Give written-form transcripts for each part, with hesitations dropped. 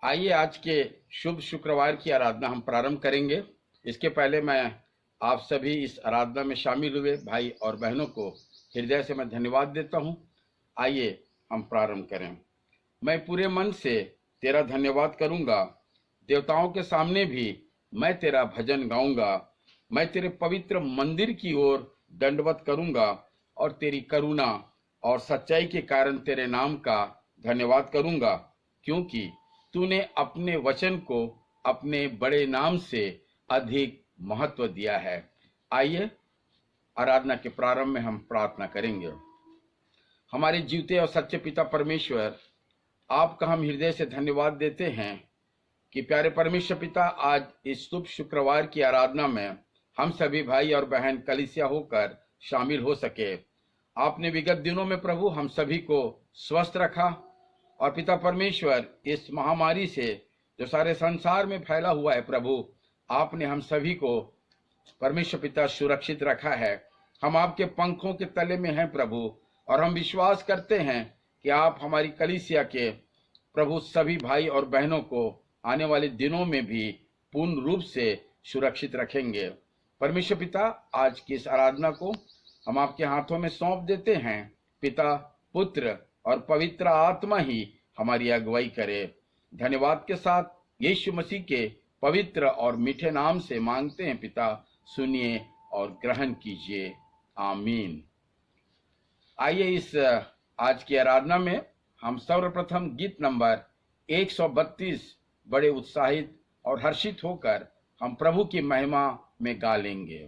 आइए आज के शुभ शुक्रवार की आराधना हम प्रारंभ करेंगे। इसके पहले मैं आप सभी इस आराधना में शामिल हुए भाई और बहनों को हृदय से मैं धन्यवाद देता हूं। आइए हम प्रारंभ करें। मैं पूरे मन से तेरा धन्यवाद करूंगा, देवताओं के सामने भी मैं तेरा भजन गाऊंगा। मैं तेरे पवित्र मंदिर की ओर दंडवत करूंगा और तेरी करुणा और सच्चाई के कारण तेरे नाम का धन्यवाद करूंगा, क्योंकि तूने अपने वचन को अपने बड़े नाम से अधिक महत्व दिया है। आइए आराधना के प्रारंभ में हम प्रार्थना करेंगे। हमारे जीवते और सच्चे पिता परमेश्वर, आपका हम हृदय से धन्यवाद देते हैं कि प्यारे परमेश्वर पिता, आज इस शुभ शुक्रवार की आराधना में हम सभी भाई और बहन कलीसिया होकर शामिल हो सके। आपने विगत दिनों में प्रभु हम सभी को स्वस्थ रखा और पिता परमेश्वर, इस महामारी से जो सारे संसार में फैला हुआ है प्रभु, आपने हम सभी को परमेश्वर पिता सुरक्षित रखा है। हम आपके पंखों के तले में हैं प्रभु, और हम विश्वास करते हैं कि आप हमारी कलीसिया के प्रभु सभी भाई और बहनों को आने वाले दिनों में भी पूर्ण रूप से सुरक्षित रखेंगे। परमेश्वर पिता, आज की इस आराधना को हम आपके हाथों में सौंप देते हैं। पिता, पुत्र और पवित्र आत्मा ही हमारी अगुवाई करे। धन्यवाद के साथ यीशु मसीह के पवित्र और मीठे नाम से मांगते हैं पिता, सुनिए और ग्रहण कीजिए। आमीन। आइए इस आज की आराधना में हम सर्वप्रथम गीत नंबर 132 बड़े उत्साहित और हर्षित होकर हम प्रभु की महिमा में गा लेंगे।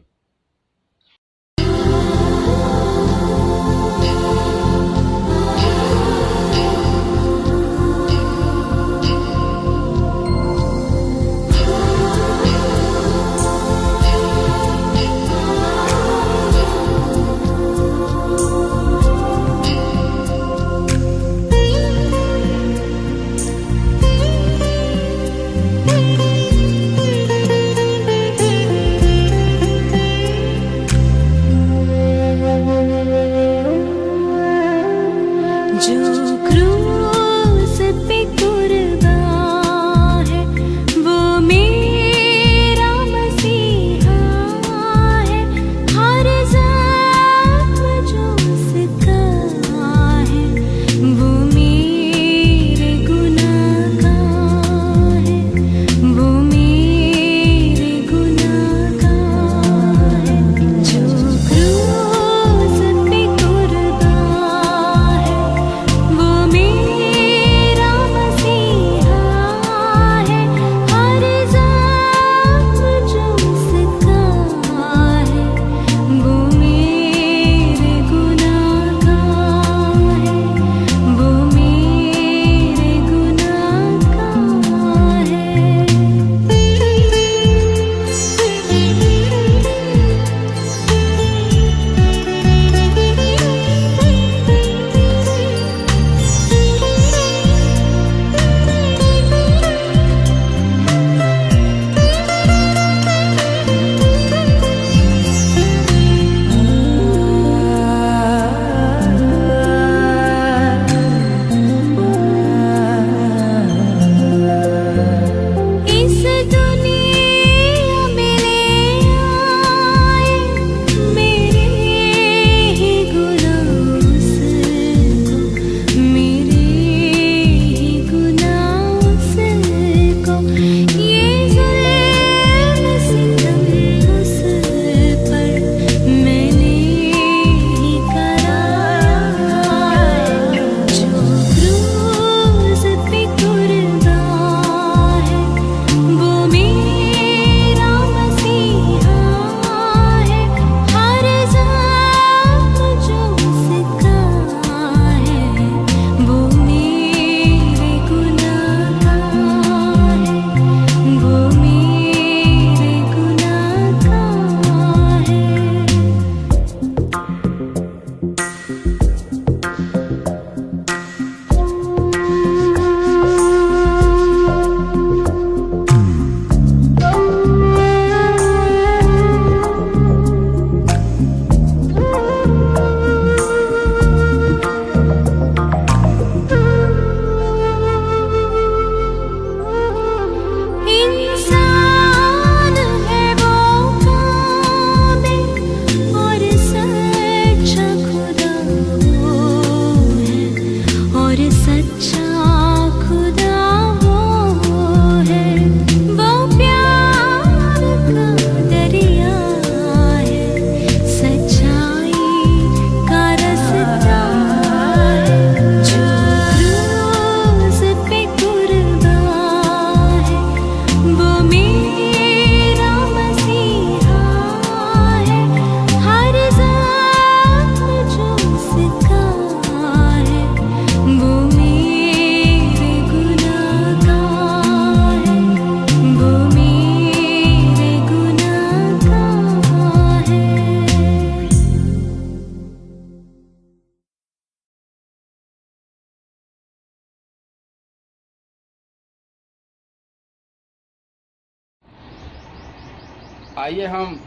आइए हम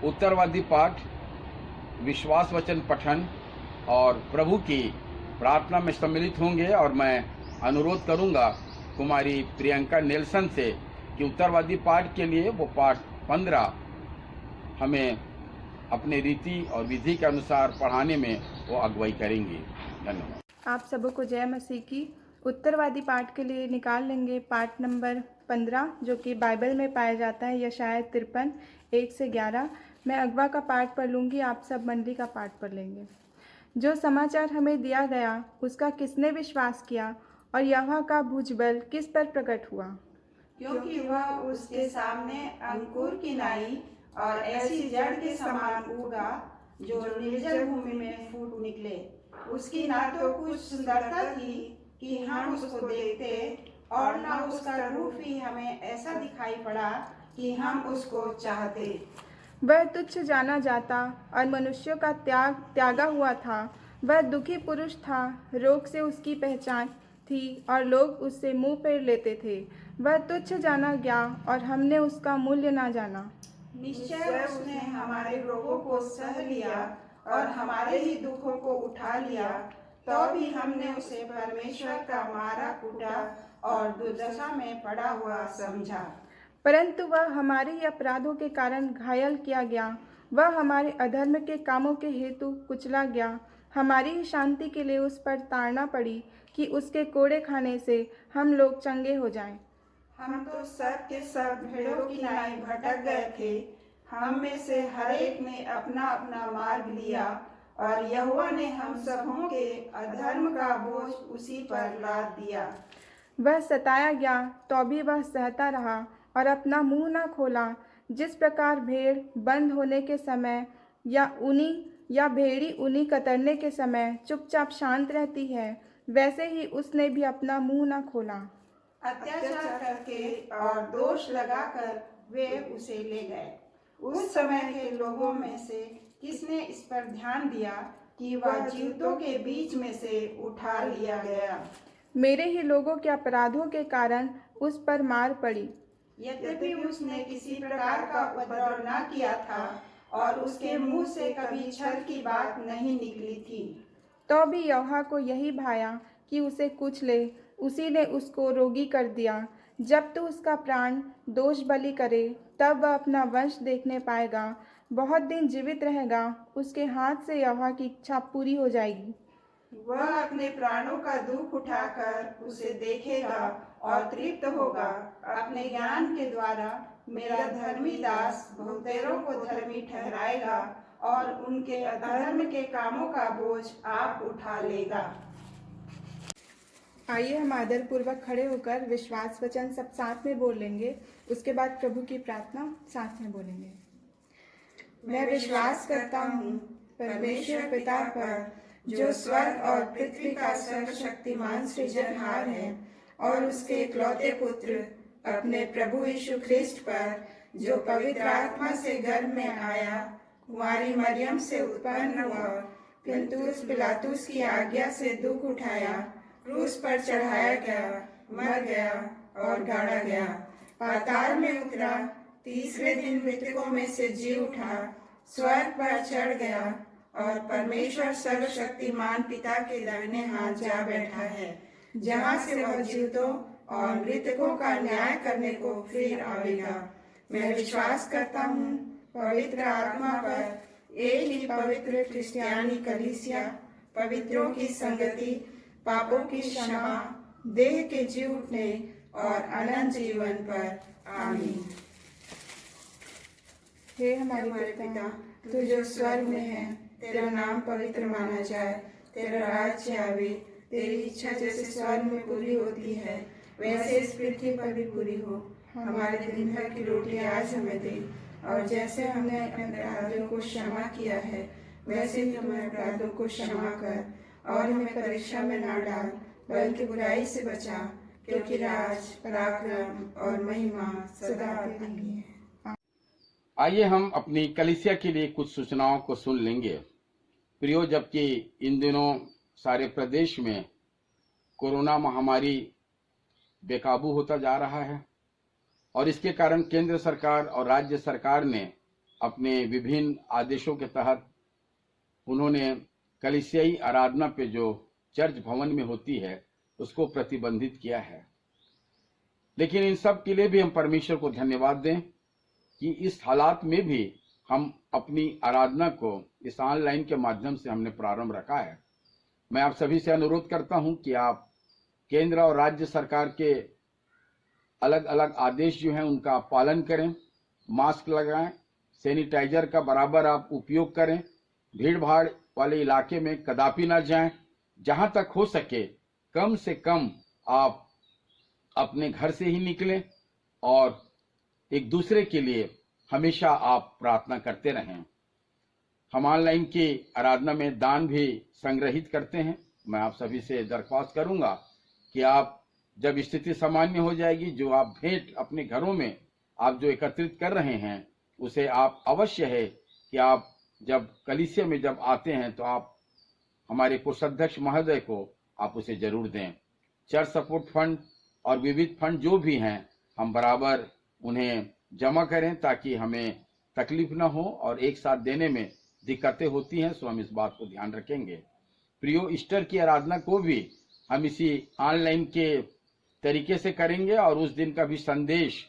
उत्तरवादी पाठ, विश्वास वचन पठन और प्रभु की प्रार्थना में सम्मिलित होंगे। और मैं अनुरोध करूंगा कुमारी प्रियंका नेल्सन से कि उत्तरवादी पाठ के लिए वो पाठ 15 हमें अपने रीति और विधि के अनुसार पढ़ाने में वो अगुवाई करेंगी। धन्यवाद। आप सबों को जय मसीह की। उत्तरवादी पाठ के लिए निकाल लेंगे पाठ नंबर 15, जो कि बाइबल में पाया जाता है यशायाह 53 1 से 11। मैं अगवा का पाठ पढ़ लूँगी, आप सब मंडली का पाठ पढ़ लेंगे। जो समाचार हमें दिया गया उसका किसने विश्वास किया, और यहोवा का भुजबल किस पर प्रकट हुआ? क्योंकि वह उसके सामने अंकुर की नाई और ऐसी जड़ के समान उगा जो निर्जल भूमि में फूट निकले। उसकी ना तो कुछ सुंदरता थी कि हम उसको देखते, और न उसका रूप ही हमें ऐसा दिखाई पड़ा कि हम उसको चाहते। वह तुच्छ जाना जाता और मनुष्यों का त्यागा हुआ था। वह दुखी पुरुष था, रोग से उसकी पहचान थी और लोग उससे मुंह फेर लेते थे। वह तुच्छ जाना गया और हमने उसका मूल्य ना जाना। निश्चय उसने हमारे रोगों को सह लिया और हमारे ही दुखों को उठा लिया, तो भी हमने उसे परमेश्वर का मारा कूटा और दुर्दशा में पड़ा हुआ समझा। परंतु वह हमारे ही अपराधों के कारण घायल किया गया, वह हमारे अधर्म के कामों के हेतु कुचला गया। हमारी ही शांति के लिए उस पर ताड़ना पड़ी कि उसके कोड़े खाने से हम लोग चंगे हो जाएं। हम तो सब के सब भेड़ों की नाई भटक गए थे। हम में से हर एक ने अपना अपना मार्ग लिया, और यहोवा ने हम सबों के अधर्म का बोझ उसी पर लाद दिया। वह सताया गया तो भी वह सहता रहा और अपना मुंह न खोला। जिस प्रकार भेड़ बंद होने के समय या भेड़ी ऊनी कतरने के समय चुपचाप शांत रहती है, वैसे ही उसने भी अपना मुंह न खोला। अत्याचार करके और दोष लगाकर वे उसे ले गए। उस समय के लोगों में से किसने इस पर ध्यान दिया कि वह जीवितों के बीच में से उठा लिया गया? मेरे ही लोगों के अपराधों के कारण उस पर मार पड़ी। यद्यपि उसने किसी प्रकार का उपद्रव न किया था और उसके मुंह से कभी छल की बात नहीं निकली थी, तो भी यहोवा को यही भाया कि उसे कुचले ले। उसी ने उसको रोगी कर दिया। जब तो उसका प्राण दोष बलि करे, तब वह अपना वंश देखने पाएगा, बहुत दिन जीवित रहेगा। उसके हाथ से यहोवा की इच्छा पूरी हो जाएगी। वह अपने प्राणों का दुख उठाकर उसे देखेगा और तृप्त होगा। अपने ज्ञान के द्वारा मेरा धर्मी दास बहुतेरों को धर्मी ठहराएगा, और उनके अधर्म के कामों का बोझ आप उठा लेगा। आइए हम आदर पूर्वक खड़े होकर विश्वास वचन सब साथ में बोल लेंगे। उसके बाद प्रभु की प्रार्थना साथ में बोलेंगे। मैं विश्वास करता हूँ परमेश्वर पिता पर, जो स्वर्ग और पृथ्वी का सर्वशक्तिमान सृजनहार है, और उसके इकलौते पुत्र अपने प्रभु यीशु ख्रिस्ट पर, जो पवित्र आत्मा से गर्भ में आया, कुंवारी मरियम से उत्पन्न हुआ, पिलातुस पिलातुस की आज्ञा से दुख उठाया, क्रूस पर चढ़ाया गया, मर गया और गाड़ा गया, पाताल में उतरा, तीसरे दिन मृतकों में से जी उठा, स्वर्ग पर चढ़ गया, और परमेश्वर सर्वशक्तिमान पिता के दाहिने हाथ जा बैठा है, जहाँ से वह जीवितों और मृतकों का न्याय करने को फिर आवेगा। मैं विश्वास करता हूँ पवित्र आत्मा पर, एक ही पवित्र क्रिस्टियानी कलीसिया, पवित्रों की संगति, पापों की क्षमा, देह के जी उठने और अनंत जीवन पर। आमीन। हे हमारे पिता, तू जो स्वर्ग में है, तेरा नाम पवित्र माना जाए, तेरा राज्य आवे, तेरी इच्छा जैसे स्वर्ग में पूरी होती है, वैसे इस पृथ्वी पर भी पूरी हो। हमारे दिन भर की रोटी आज हमें दे, और जैसे हमने अपने अपराधियों को क्षमा किया है, वैसे ही हमारे अपराधों को क्षमा कर, और हमें परीक्षा में ना डाल, बल्कि बुराई से बचा, क्योंकि राज, पराक्रम और महिमा सदा तेरी है। आइए हम अपनी कलीसिया के लिए कुछ सूचनाओं को सुन लेंगे। प्रियो, जबकि इन दिनों सारे प्रदेश में कोरोना महामारी बेकाबू होता जा रहा है, और इसके कारण केंद्र सरकार और राज्य सरकार ने अपने विभिन्न आदेशों के तहत उन्होंने कलीसियाई आराधना पे जो चर्च भवन में होती है उसको प्रतिबंधित किया है। लेकिन इन सब के लिए भी हम परमेश्वर को धन्यवाद दें कि इस हालात में भी हम अपनी आराधना को इस ऑनलाइन के माध्यम से हमने प्रारंभ रखा है। मैं आप सभी से अनुरोध करता हूं कि आप केंद्र और राज्य सरकार के अलग अलग आदेश जो हैं उनका पालन करें, मास्क लगाएं, सैनिटाइजर का बराबर आप उपयोग करें, भीड़ भाड़ वाले इलाके में कदापि ना जाएं, जहां तक हो सके कम से कम आप अपने घर से ही निकलें और एक दूसरे के लिए हमेशा आप प्रार्थना करते रहें। हम ऑनलाइन की आराधना में दान भी संग्रहित करते हैं। मैं आप सभी से दरख्वास्त करूंगा कि आप जब स्थिति सामान्य हो जाएगी, जो आप भेंट अपने घरों में आप जो एकत्रित कर रहे हैं उसे आप अवश्य है कि आप जब कलीसिया में जब आते हैं तो आप हमारे कोषाध्यक्ष महोदय को आप उसे जरूर दें। चर्च सपोर्ट फंड और विविध फंड जो भी हैं हम बराबर उन्हें जमा करें ताकि हमें तकलीफ ना हो और एक साथ देने में दिक्कतें होती हैं, सो हम इस बात को ध्यान रखेंगे। प्रियो, ईस्टर की आराधना को भी हम इसी ऑनलाइन के तरीके से करेंगे और उस दिन का भी संदेश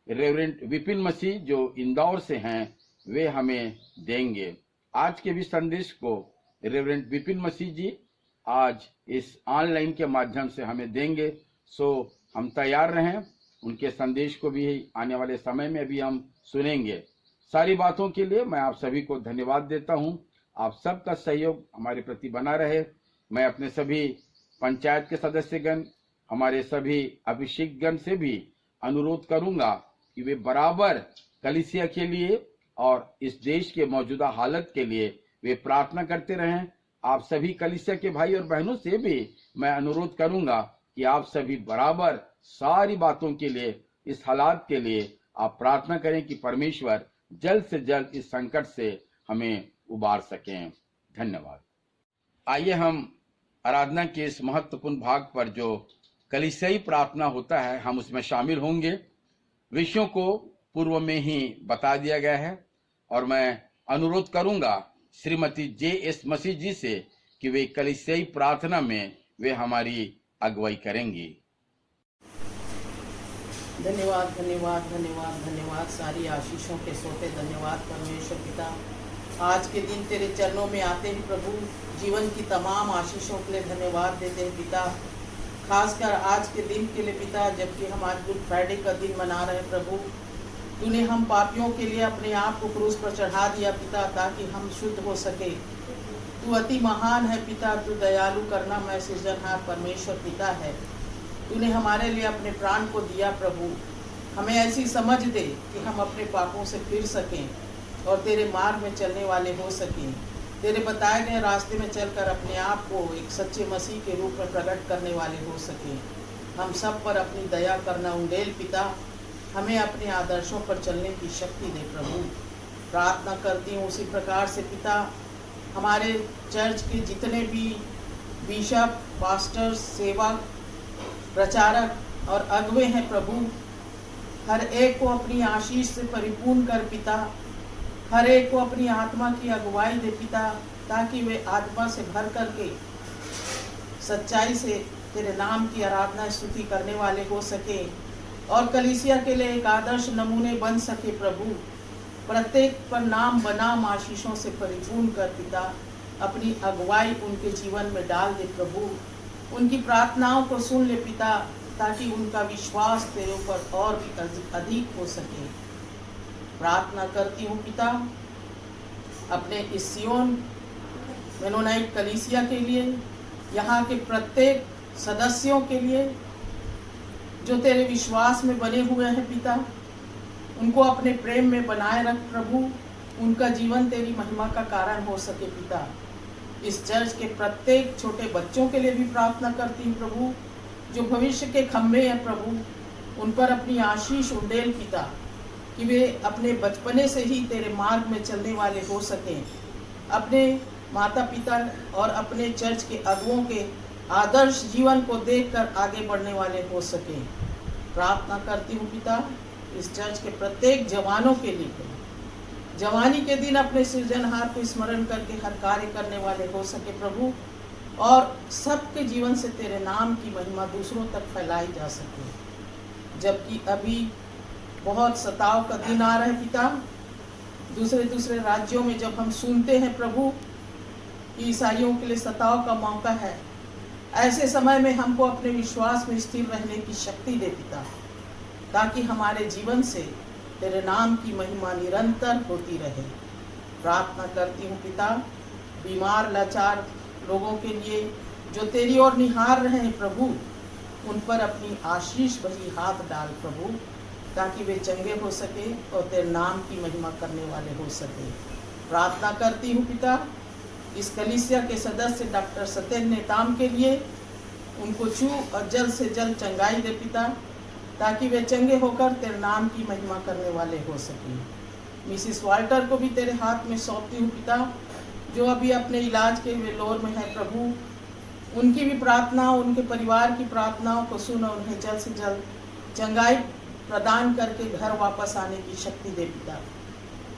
रेवरेंड विपिन मसीह जो इंदौर से हैं वे हमें देंगे। आज के भी संदेश को रेवरेंड विपिन मसीह जी आज इस ऑनलाइन के माध्यम से हमें देंगे, सो हम तैयार रहें। उनके संदेश को भी आने वाले समय में भी हम सुनेंगे। सारी बातों के लिए मैं आप सभी को धन्यवाद देता हूं। आप सबका सहयोग हमारे प्रति बना रहे। मैं अपने सभी पंचायत के सदस्यगण, हमारे सभी अभिषेकगण से भी अनुरोध करूंगा कि वे बराबर कलीसिया के लिए और इस देश के मौजूदा हालत के लिए वे प्रार्थना करते रहें। आप सभी कलीसिया के भाई और बहनों से भी मैं अनुरोध करूंगा कि आप सभी बराबर सारी बातों के लिए, इस हालात के लिए आप प्रार्थना करें कि परमेश्वर जल्द से जल्द इस संकट से हमें उबार सकें। धन्यवाद। आइए हम आराधना के इस महत्वपूर्ण भाग पर जो कलीसियाई प्रार्थना होता है हम उसमें शामिल होंगे। विषयों को पूर्व में ही बता दिया गया है और मैं अनुरोध करूंगा श्रीमती जे.एस. मसीह जी से कि वे कलीसियाई प्रार्थना में वे हमारी अगुवाई करेंगी। धन्यवाद धन्यवाद धन्यवाद धन्यवाद सारी आशीषों के सोते धन्यवाद परमेश्वर पिता। आज के दिन तेरे चरणों में आते हैं प्रभु, जीवन की तमाम आशीषों के लिए धन्यवाद देते हैं पिता। खासकर आज के दिन के लिए पिता, जबकि हम आज गुड फ्राइडे का दिन मना रहे हैं प्रभु, तूने हम पापियों के लिए अपने आप को क्रूस पर चढ़ा दिया पिता ताकि हम शुद्ध हो सके। तू अति महान है पिता, तू दयालु करना मैं सृजनहार परमेश्वर पिता है। तूने हमारे लिए अपने प्राण को दिया प्रभु। हमें ऐसी समझ दे कि हम अपने पापों से फिर सकें और तेरे मार्ग में चलने वाले हो सकें। तेरे बताए गए रास्ते में चलकर अपने आप को एक सच्चे मसीह के रूप में प्रकट करने वाले हो सकें। हम सब पर अपनी दया करना उंडेल पिता, हमें अपने आदर्शों पर चलने की शक्ति दे प्रभु। प्रार्थना करती हूँ उसी प्रकार से पिता, हमारे चर्च के जितने भी बिशप, पास्टर्स, सेवक, प्रचारक और अगुवे हैं प्रभु, हर एक को अपनी आशीष से परिपूर्ण कर पिता। हर एक को अपनी आत्मा की अगुवाई दे पिता, ताकि वे आत्मा से भर करके सच्चाई से तेरे नाम की आराधना स्तुति करने वाले हो सके और कलीसिया के लिए एक आदर्श नमूने बन सके प्रभु। प्रत्येक पर नाम बनाम आशीषों से परिपूर्ण कर पिता, अपनी अगुवाई उनके जीवन में डाल दे प्रभु। उनकी प्रार्थनाओं को सुन ले पिता, ताकि उनका विश्वास तेरे ऊपर और भी अधिक हो सके। प्रार्थना करती हूँ पिता अपने इस सियोन मेनोनाइट कलीसिया के लिए, यहाँ के प्रत्येक सदस्यों के लिए जो तेरे विश्वास में बने हुए हैं पिता, उनको अपने प्रेम में बनाए रख प्रभु। उनका जीवन तेरी महिमा का कारण हो सके पिता। इस चर्च के प्रत्येक छोटे बच्चों के लिए भी प्रार्थना करती हूँ प्रभु, जो भविष्य के खंभे हैं प्रभु, उन पर अपनी आशीष उंडेल पिता, कि वे अपने बचपने से ही तेरे मार्ग में चलने वाले हो सकें, अपने माता पिता और अपने चर्च के अगुओं के आदर्श जीवन को देखकर आगे बढ़ने वाले हो सकें। प्रार्थना करती हूँ पिता इस चर्च के प्रत्येक जवानों के लिए हो। जवानी के दिन अपने सृजनहार को स्मरण करके हर कार्य करने वाले हो सके प्रभु, और सबके जीवन से तेरे नाम की महिमा दूसरों तक फैलाई जा सके। जबकि अभी बहुत सताव का दिन आ रहा है पिता, दूसरे राज्यों में जब हम सुनते हैं प्रभु कि ईसाइयों के लिए सताव का मौका है, ऐसे समय में हमको अपने विश्वास में स्थिर रहने की शक्ति दे पिता, ताकि हमारे जीवन से तेरे नाम की महिमा निरंतर होती रहे। प्रार्थना करती हूँ पिता, बीमार लाचार लोगों के लिए जो तेरी ओर निहार रहे हैं प्रभु, उन पर अपनी आशीष भरी हाथ डाल प्रभु, ताकि वे चंगे हो सके और तेरे नाम की महिमा करने वाले हो सके। प्रार्थना करती हूँ पिता, इस कलीसिया के सदस्य डॉक्टर सत्येंद्र नेताम के लिए, उनको छू और जल्द से जल्द चंगाई दे पिता, ताकि वे चंगे होकर तेरे नाम की महिमा करने वाले हो सकें। मिसिस वाल्टर को भी तेरे हाथ में सौंपती हूँ पिता, जो अभी अपने इलाज के वेलोर में है प्रभु, उनकी भी प्रार्थना, उनके परिवार की प्रार्थनाओं को सुन और उन्हें जल्द से जल्द चंगाई प्रदान करके घर वापस आने की शक्ति दे पिता।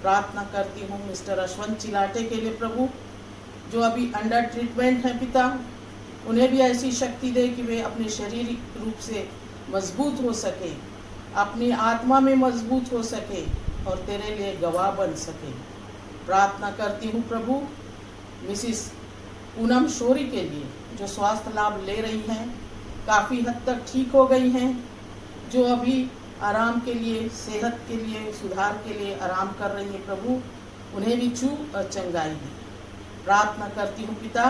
प्रार्थना करती हूँ मिस्टर अश्वंत चिलाटे के लिए प्रभु, जो अभी अंडर ट्रीटमेंट है पिता, उन्हें भी ऐसी शक्ति दे कि वे अपने शारीरिक रूप से मजबूत हो सके, अपनी आत्मा में मजबूत हो सके और तेरे लिए गवाह बन सके। प्रार्थना करती हूँ प्रभु मिसिस पूनम शोरी के लिए, जो स्वास्थ्य लाभ ले रही हैं, काफ़ी हद तक ठीक हो गई हैं, जो अभी आराम के लिए, सेहत के लिए, सुधार के लिए आराम कर रही है प्रभु, उन्हें भी छू और चंगाई दी। प्रार्थना करती हूँ पिता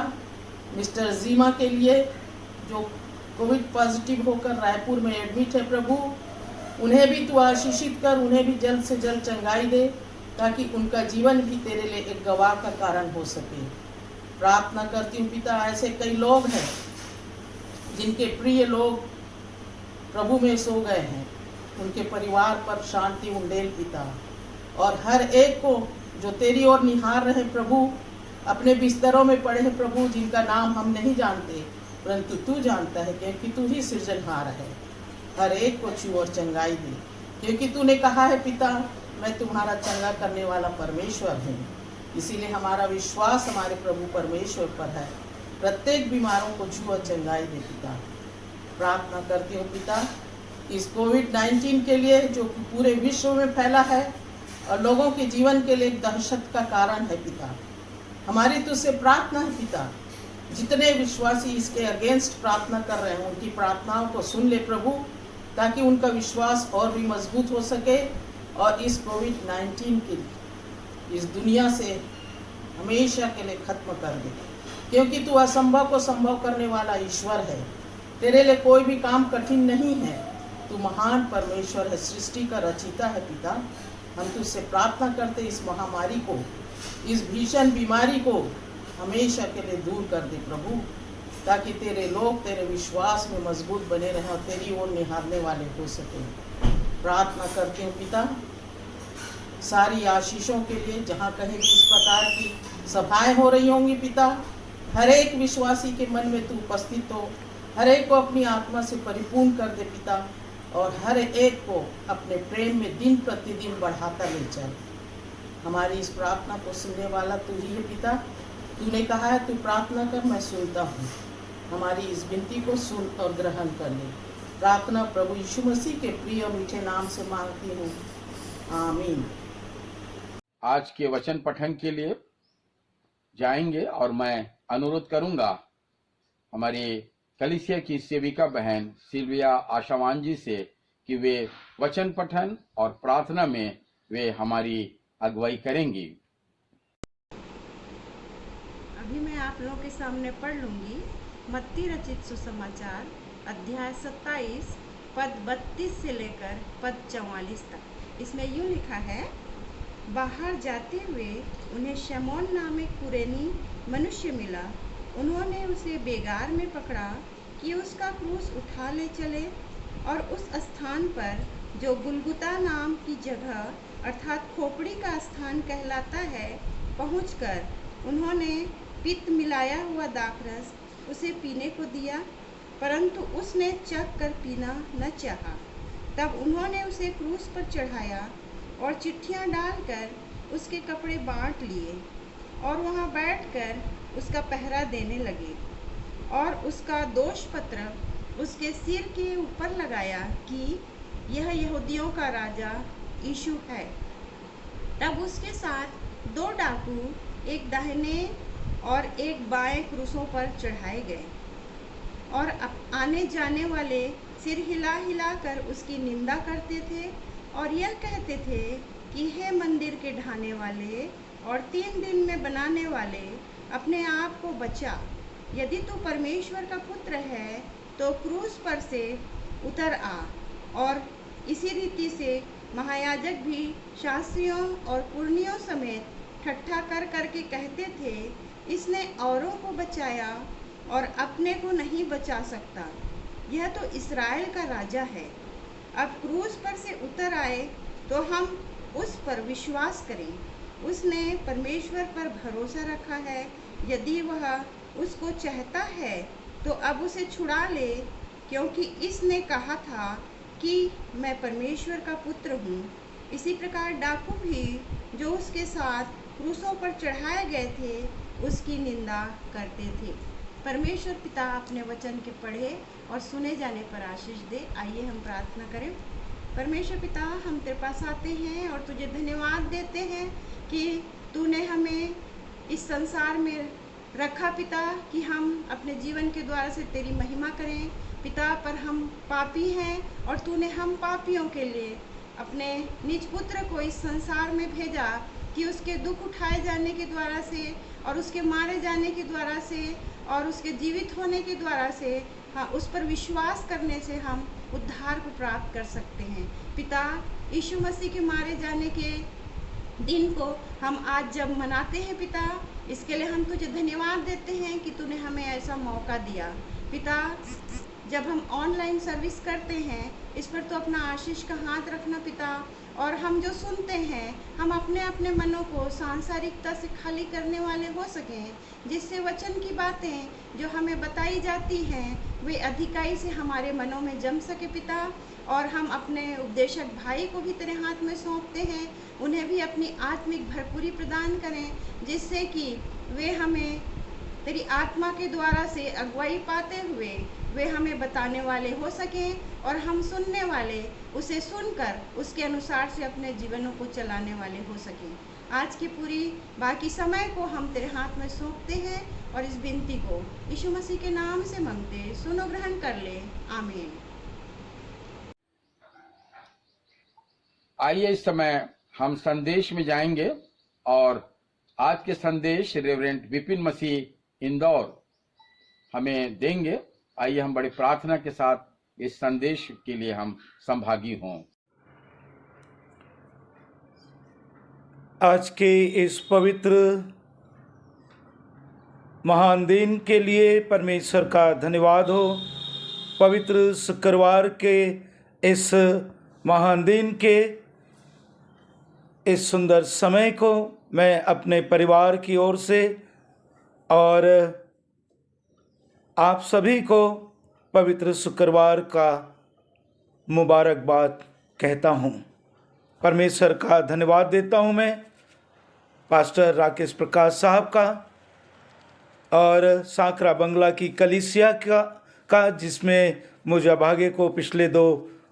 मिस्टर जीमा के लिए, जो कोविड पॉजिटिव होकर रायपुर में एडमिट है प्रभु, उन्हें भी तू आशीषित कर, उन्हें भी जल्द से जल्द चंगाई दे, ताकि उनका जीवन भी तेरे लिए एक गवाह का कारण हो सके। प्रार्थना करती हूँ पिता, ऐसे कई लोग हैं जिनके प्रिय लोग प्रभु में सो गए हैं, उनके परिवार पर शांति उंडेल पिता, और हर एक को जो तेरी ओर निहार रहे प्रभु, अपने बिस्तरों में पड़े हैं प्रभु, जिनका नाम हम नहीं जानते परंतु तू जानता है, क्योंकि तू ही सृजनहार है। हर एक को छू और चंगाई दे, क्योंकि तूने कहा है पिता, मैं तुम्हारा चंगा करने वाला परमेश्वर हूँ। इसीलिए हमारा विश्वास हमारे प्रभु परमेश्वर पर है। प्रत्येक बीमारों को छू और चंगाई दे पिता। प्रार्थना करती हूँ पिता इस कोविड-19 के लिए, जो पूरे विश्व में फैला है और लोगों के जीवन के लिए एक दहशत का कारण है पिता। हमारी तुझसे प्रार्थना है पिता, जितने विश्वासी इसके अगेंस्ट प्रार्थना कर रहे हैं, उनकी प्रार्थनाओं को सुन ले प्रभु, ताकि उनका विश्वास और भी मजबूत हो सके और इस कोविड-19 के इस दुनिया से हमेशा के लिए खत्म कर दे, क्योंकि तू असंभव को संभव करने वाला ईश्वर है। तेरे लिए कोई भी काम कठिन नहीं है। तू महान परमेश्वर है, सृष्टि का रचिता है पिता। हम तुझसे प्रार्थना करते इस महामारी को, इस भीषण बीमारी को हमेशा के लिए दूर कर दे प्रभु, ताकि तेरे लोग तेरे विश्वास में मजबूत बने रहें और तेरी ओर निहारने वाले हो सके। प्रार्थना करती हूँ पिता सारी आशीषों के लिए, जहाँ कहीं भी इस प्रकार की सभाएं हो रही होंगी पिता, हर एक विश्वासी के मन में तू उपस्थित हो, हर एक को अपनी आत्मा से परिपूर्ण कर दे पिता, और हर एक को अपने प्रेम में दिन प्रतिदिन बढ़ाता ले चल। हमारी इस प्रार्थना को सुनने वाला तू ही है पिता। तूने कहा है तू प्रार्थना कर, मैं सुनता हूँ। हमारी इस विनती को सुन और ग्रहण कर ले। प्रार्थना प्रभु यीशु मसीह के प्रिय और मीठे नाम से मांगती हूँ, आमीन। आज के वचन पठन के लिए जाएंगे और मैं अनुरोध करूंगा हमारी कलीसिया की सेविका बहन सिल्विया आशावान जी से कि वे वचन पठन और प्रार्थना में वे हमारी अगुवाई करेंगी। अभी मैं आप लोगों के सामने पढ़ लूंगी मत्ती रचित सुसमाचार अध्याय 27 पद 32 से लेकर पद 44 तक। इसमें यूँ लिखा है, बाहर जाते हुए उन्हें शमौन नामक कुरेनी मनुष्य मिला। उन्होंने उसे बेगार में पकड़ा कि उसका क्रूस उठा ले चले, और उस स्थान पर जो गुलगुता नाम की जगह अर्थात खोपड़ी का स्थान कहलाता है पहुंचकर उन्होंने पित्त मिलाया हुआ दाखरस उसे पीने को दिया, परंतु उसने चख कर पीना न चाहा। तब उन्होंने उसे क्रूस पर चढ़ाया और चिट्ठियाँ डालकर उसके कपड़े बांट लिए और वहाँ बैठकर उसका पहरा देने लगे और उसका दोष पत्र उसके सिर के ऊपर लगाया कि यह यहूदियों का राजा यीशु है। तब उसके साथ 2 डाकू एक दाहिने और एक बाएं क्रूसों पर चढ़ाए गए और आने जाने वाले सिर हिला हिला कर उसकी निंदा करते थे और यह कहते थे कि हे मंदिर के ढाने वाले और 3 दिन में बनाने वाले, अपने आप को बचा। यदि तू परमेश्वर का पुत्र है तो क्रूस पर से उतर आ। और इसी रीति से महायाजक भी शास्त्रियों और पुरनियों समेत ठट्ठा कर करके कहते थे, इसने औरों को बचाया और अपने को नहीं बचा सकता। यह तो इस्राएल का राजा है। अब क्रूस पर से उतर आए तो हम उस पर विश्वास करें। उसने परमेश्वर पर भरोसा रखा है। यदि वह उसको चाहता है तो अब उसे छुड़ा ले, क्योंकि इसने कहा था कि मैं परमेश्वर का पुत्र हूँ। इसी प्रकार डाकू भी जो उसके साथ क्रूसों पर चढ़ाए गए थे उसकी निंदा करते थे। परमेश्वर पिता अपने वचन के पढ़े और सुने जाने पर आशीष दे। आइए हम प्रार्थना करें। परमेश्वर पिता, हम तेरे पास आते हैं और तुझे धन्यवाद देते हैं कि तूने हमें इस संसार में रखा पिता, कि हम अपने जीवन के द्वारा से तेरी महिमा करें पिता। पर हम पापी हैं और तूने हम पापियों के लिए अपने निज पुत्र को इस संसार में भेजा कि उसके दुख उठाए जाने के द्वारा से और उसके मारे जाने के द्वारा से और उसके जीवित होने के द्वारा से, हाँ, उस पर विश्वास करने से हम उद्धार को प्राप्त कर सकते हैं पिता। यीशु मसीह के मारे जाने के दिन को हम आज जब मनाते हैं पिता, इसके लिए हम तुझे धन्यवाद देते हैं कि तूने हमें ऐसा मौका दिया पिता। जब हम ऑनलाइन सर्विस करते हैं, इस पर तो अपना आशीष का हाथ रखना पिता। और हम जो सुनते हैं, हम अपने अपने मनों को सांसारिकता से खाली करने वाले हो सकें, जिससे वचन की बातें जो हमें बताई जाती हैं वे अधिकाई से हमारे मनों में जम सके पिता। और हम अपने उपदेशक भाई को भी तेरे हाथ में सौंपते हैं, उन्हें भी अपनी आत्मिक भरपूरी प्रदान करें, जिससे कि वे हमें तेरी आत्मा के द्वारा से अगुवाई पाते हुए वे हमें बताने वाले हो सकें और हम सुनने वाले उसे सुनकर उसके अनुसार से अपने जीवनों को चलाने वाले हो सकें। आज की पूरी बाकी समय को हम तेरे हाथ में सौंपते हैं और इस विनती को यीशु मसीह के नाम से मांगते, सुनो, ग्रहण कर ले, आमीन। आइए इस समय हम संदेश में जाएंगे और आज के संदेश रेवरेंड विपिन मसीह इंदौर हमें देंगे। आइए हम बड़ी प्रार्थना के साथ इस संदेश के लिए हम संभागी हों। आज के इस पवित्र महान दिन के लिए परमेश्वर का धन्यवाद हो। पवित्र शुक्रवार के इस महान दिन के इस सुंदर समय को मैं अपने परिवार की ओर से और आप सभी को पवित्र शुक्रवार का मुबारकबाद कहता हूँ। परमेश्वर का धन्यवाद देता हूँ मैं पास्टर राकेश प्रकाश साहब का और सांकरा बंगला की कलीसिया का जिसमें मुझे भाग्य को पिछले 2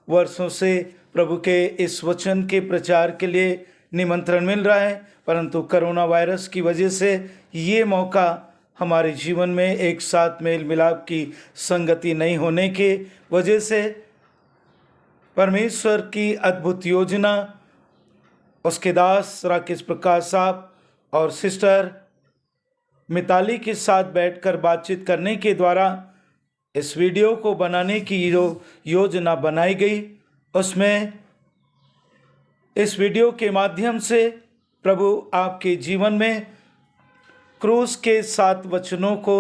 वर्षों से प्रभु के इस वचन के प्रचार के लिए निमंत्रण मिल रहा है, परंतु कोरोना वायरस की वजह से ये मौका हमारे जीवन में एक साथ मेल मिलाप की संगति नहीं होने के वजह से परमेश्वर की अद्भुत योजना उसके दास राकेश प्रकाश साहब और सिस्टर मिताली के साथ बैठकर बातचीत करने के द्वारा इस वीडियो को बनाने की जो योजना बनाई गई, उसमें इस वीडियो के माध्यम से प्रभु आपके जीवन में क्रूस के 7 वचनों को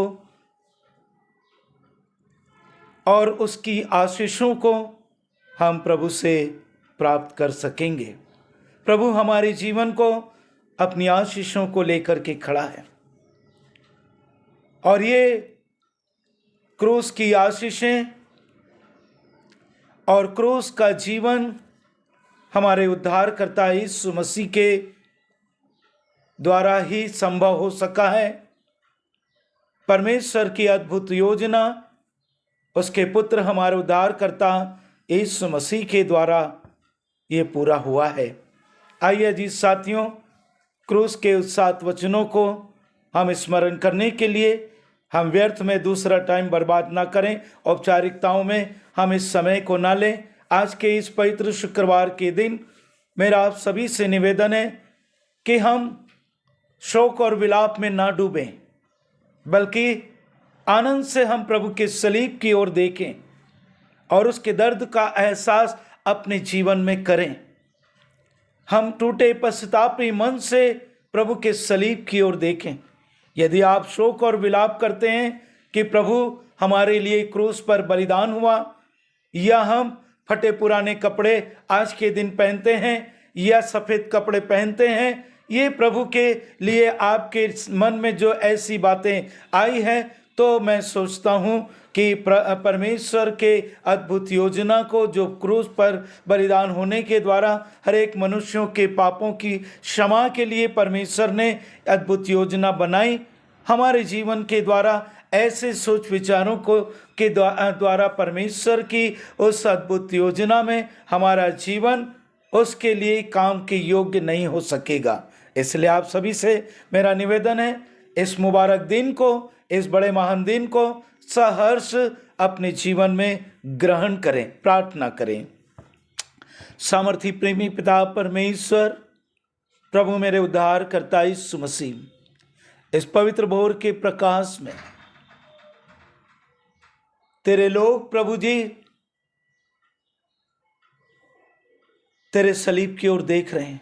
और उसकी आशीषों को हम प्रभु से प्राप्त कर सकेंगे। प्रभु हमारे जीवन को अपनी आशीषों को लेकर के खड़ा है और ये क्रूस की आशीषें और क्रूस का जीवन हमारे उद्धारकर्ता यीशु मसीह के द्वारा ही संभव हो सका है। परमेश्वर की अद्भुत योजना उसके पुत्र हमारे उद्धारकर्ता यीशु मसीह के द्वारा ये पूरा हुआ है। आइए जी साथियों, क्रूस के उस 7 वचनों को हम स्मरण करने के लिए हम व्यर्थ में दूसरा टाइम बर्बाद ना करें, औपचारिकताओं में हम इस समय को ना लें। आज के इस पवित्र शुक्रवार के दिन मेरा आप सभी से निवेदन है कि हम शोक और विलाप में ना डूबें, बल्कि आनंद से हम प्रभु के सलीब की ओर देखें और उसके दर्द का एहसास अपने जीवन में करें। हम टूटे पश्चातापी मन से प्रभु के सलीब की ओर देखें। यदि आप शोक और विलाप करते हैं कि प्रभु हमारे लिए क्रूस पर बलिदान हुआ, या हम फटे पुराने कपड़े आज के दिन पहनते हैं या सफ़ेद कपड़े पहनते हैं, ये प्रभु के लिए आपके मन में जो ऐसी बातें आई हैं, तो मैं सोचता हूँ कि परमेश्वर के अद्भुत योजना को जो क्रूस पर बलिदान होने के द्वारा हर एक मनुष्यों के पापों की क्षमा के लिए परमेश्वर ने अद्भुत योजना बनाई, हमारे जीवन के द्वारा ऐसे सोच विचारों को के द्वारा परमेश्वर की उस अद्भुत योजना में हमारा जीवन उसके लिए काम के योग्य नहीं हो सकेगा। इसलिए आप सभी से मेरा निवेदन है, इस मुबारक दिन को, इस बड़े महान दिन को सहर्ष अपने जीवन में ग्रहण करें, प्रार्थना करें। सामर्थी प्रेमी पिता परमेश्वर, प्रभु मेरे उद्धार करता यीशु मसीह, इस पवित्र भोर के प्रकाश में तेरे लोग प्रभु जी तेरे सलीब की ओर देख रहे हैं,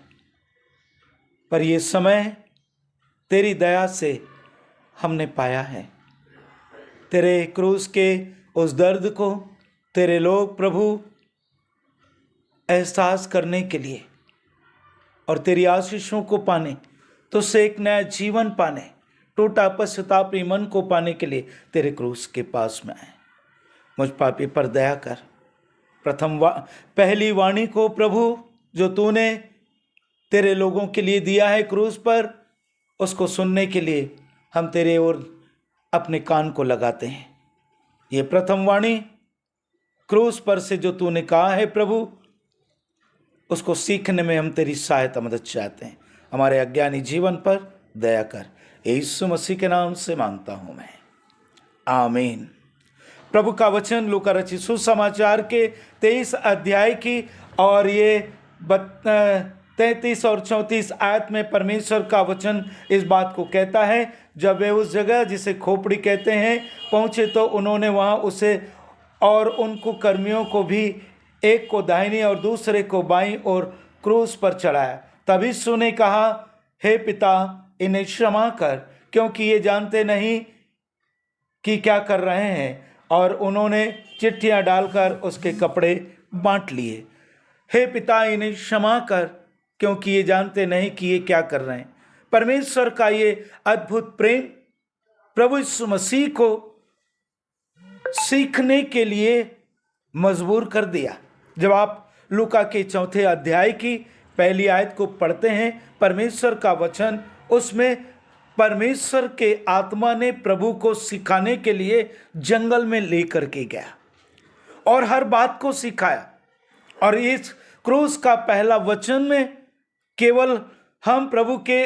पर ये समय तेरी दया से हमने पाया है। तेरे क्रूस के उस दर्द को तेरे लोग प्रभु एहसास करने के लिए और तेरी आशीषों को पाने, तुझसे एक नया जीवन पाने, टूटा पश्चातापी मन को पाने के लिए तेरे क्रूस के पास में आए। मुझ पापी पर दया कर। पहली वाणी को प्रभु जो तूने तेरे लोगों के लिए दिया है क्रूस पर, उसको सुनने के लिए हम तेरे ओर अपने कान को लगाते हैं। ये प्रथम वाणी क्रूस पर से जो तूने कहा है प्रभु, उसको सीखने में हम तेरी सहायता मदद चाहते हैं। हमारे अज्ञानी जीवन पर दया कर, यीशु मसीह के नाम से मांगता हूं मैं, आमीन। प्रभु का वचन लूका रचित सुसमाचार के 23 अध्याय की और ये 33 और 34 आयत में परमेश्वर का वचन इस बात को कहता है। जब वे उस जगह जिसे खोपड़ी कहते हैं पहुँचे, तो उन्होंने वहाँ उसे और उनको कर्मियों को भी, एक को दाहिनी और दूसरे को बाईं ओर क्रूस पर चढ़ाया। तभी यीशु ने कहा, हे पिता, इन्हें क्षमा कर, क्योंकि ये जानते नहीं कि क्या कर रहे हैं। और उन्होंने चिट्ठियाँ डालकर उसके कपड़े बांट लिए। हे पिता, इन्हें क्षमा कर, क्योंकि ये जानते नहीं कि ये क्या कर रहे हैं। परमेश्वर का ये अद्भुत प्रेम प्रभु यीशु मसीह को सीखने के लिए मजबूर कर दिया। जब आप लूका के 4 अध्याय की पहली आयत को पढ़ते हैं, परमेश्वर का वचन, उसमें परमेश्वर के आत्मा ने प्रभु को सिखाने के लिए जंगल में लेकर के गया और हर बात को सिखाया। और इस क्रूस का पहला वचन में केवल हम प्रभु के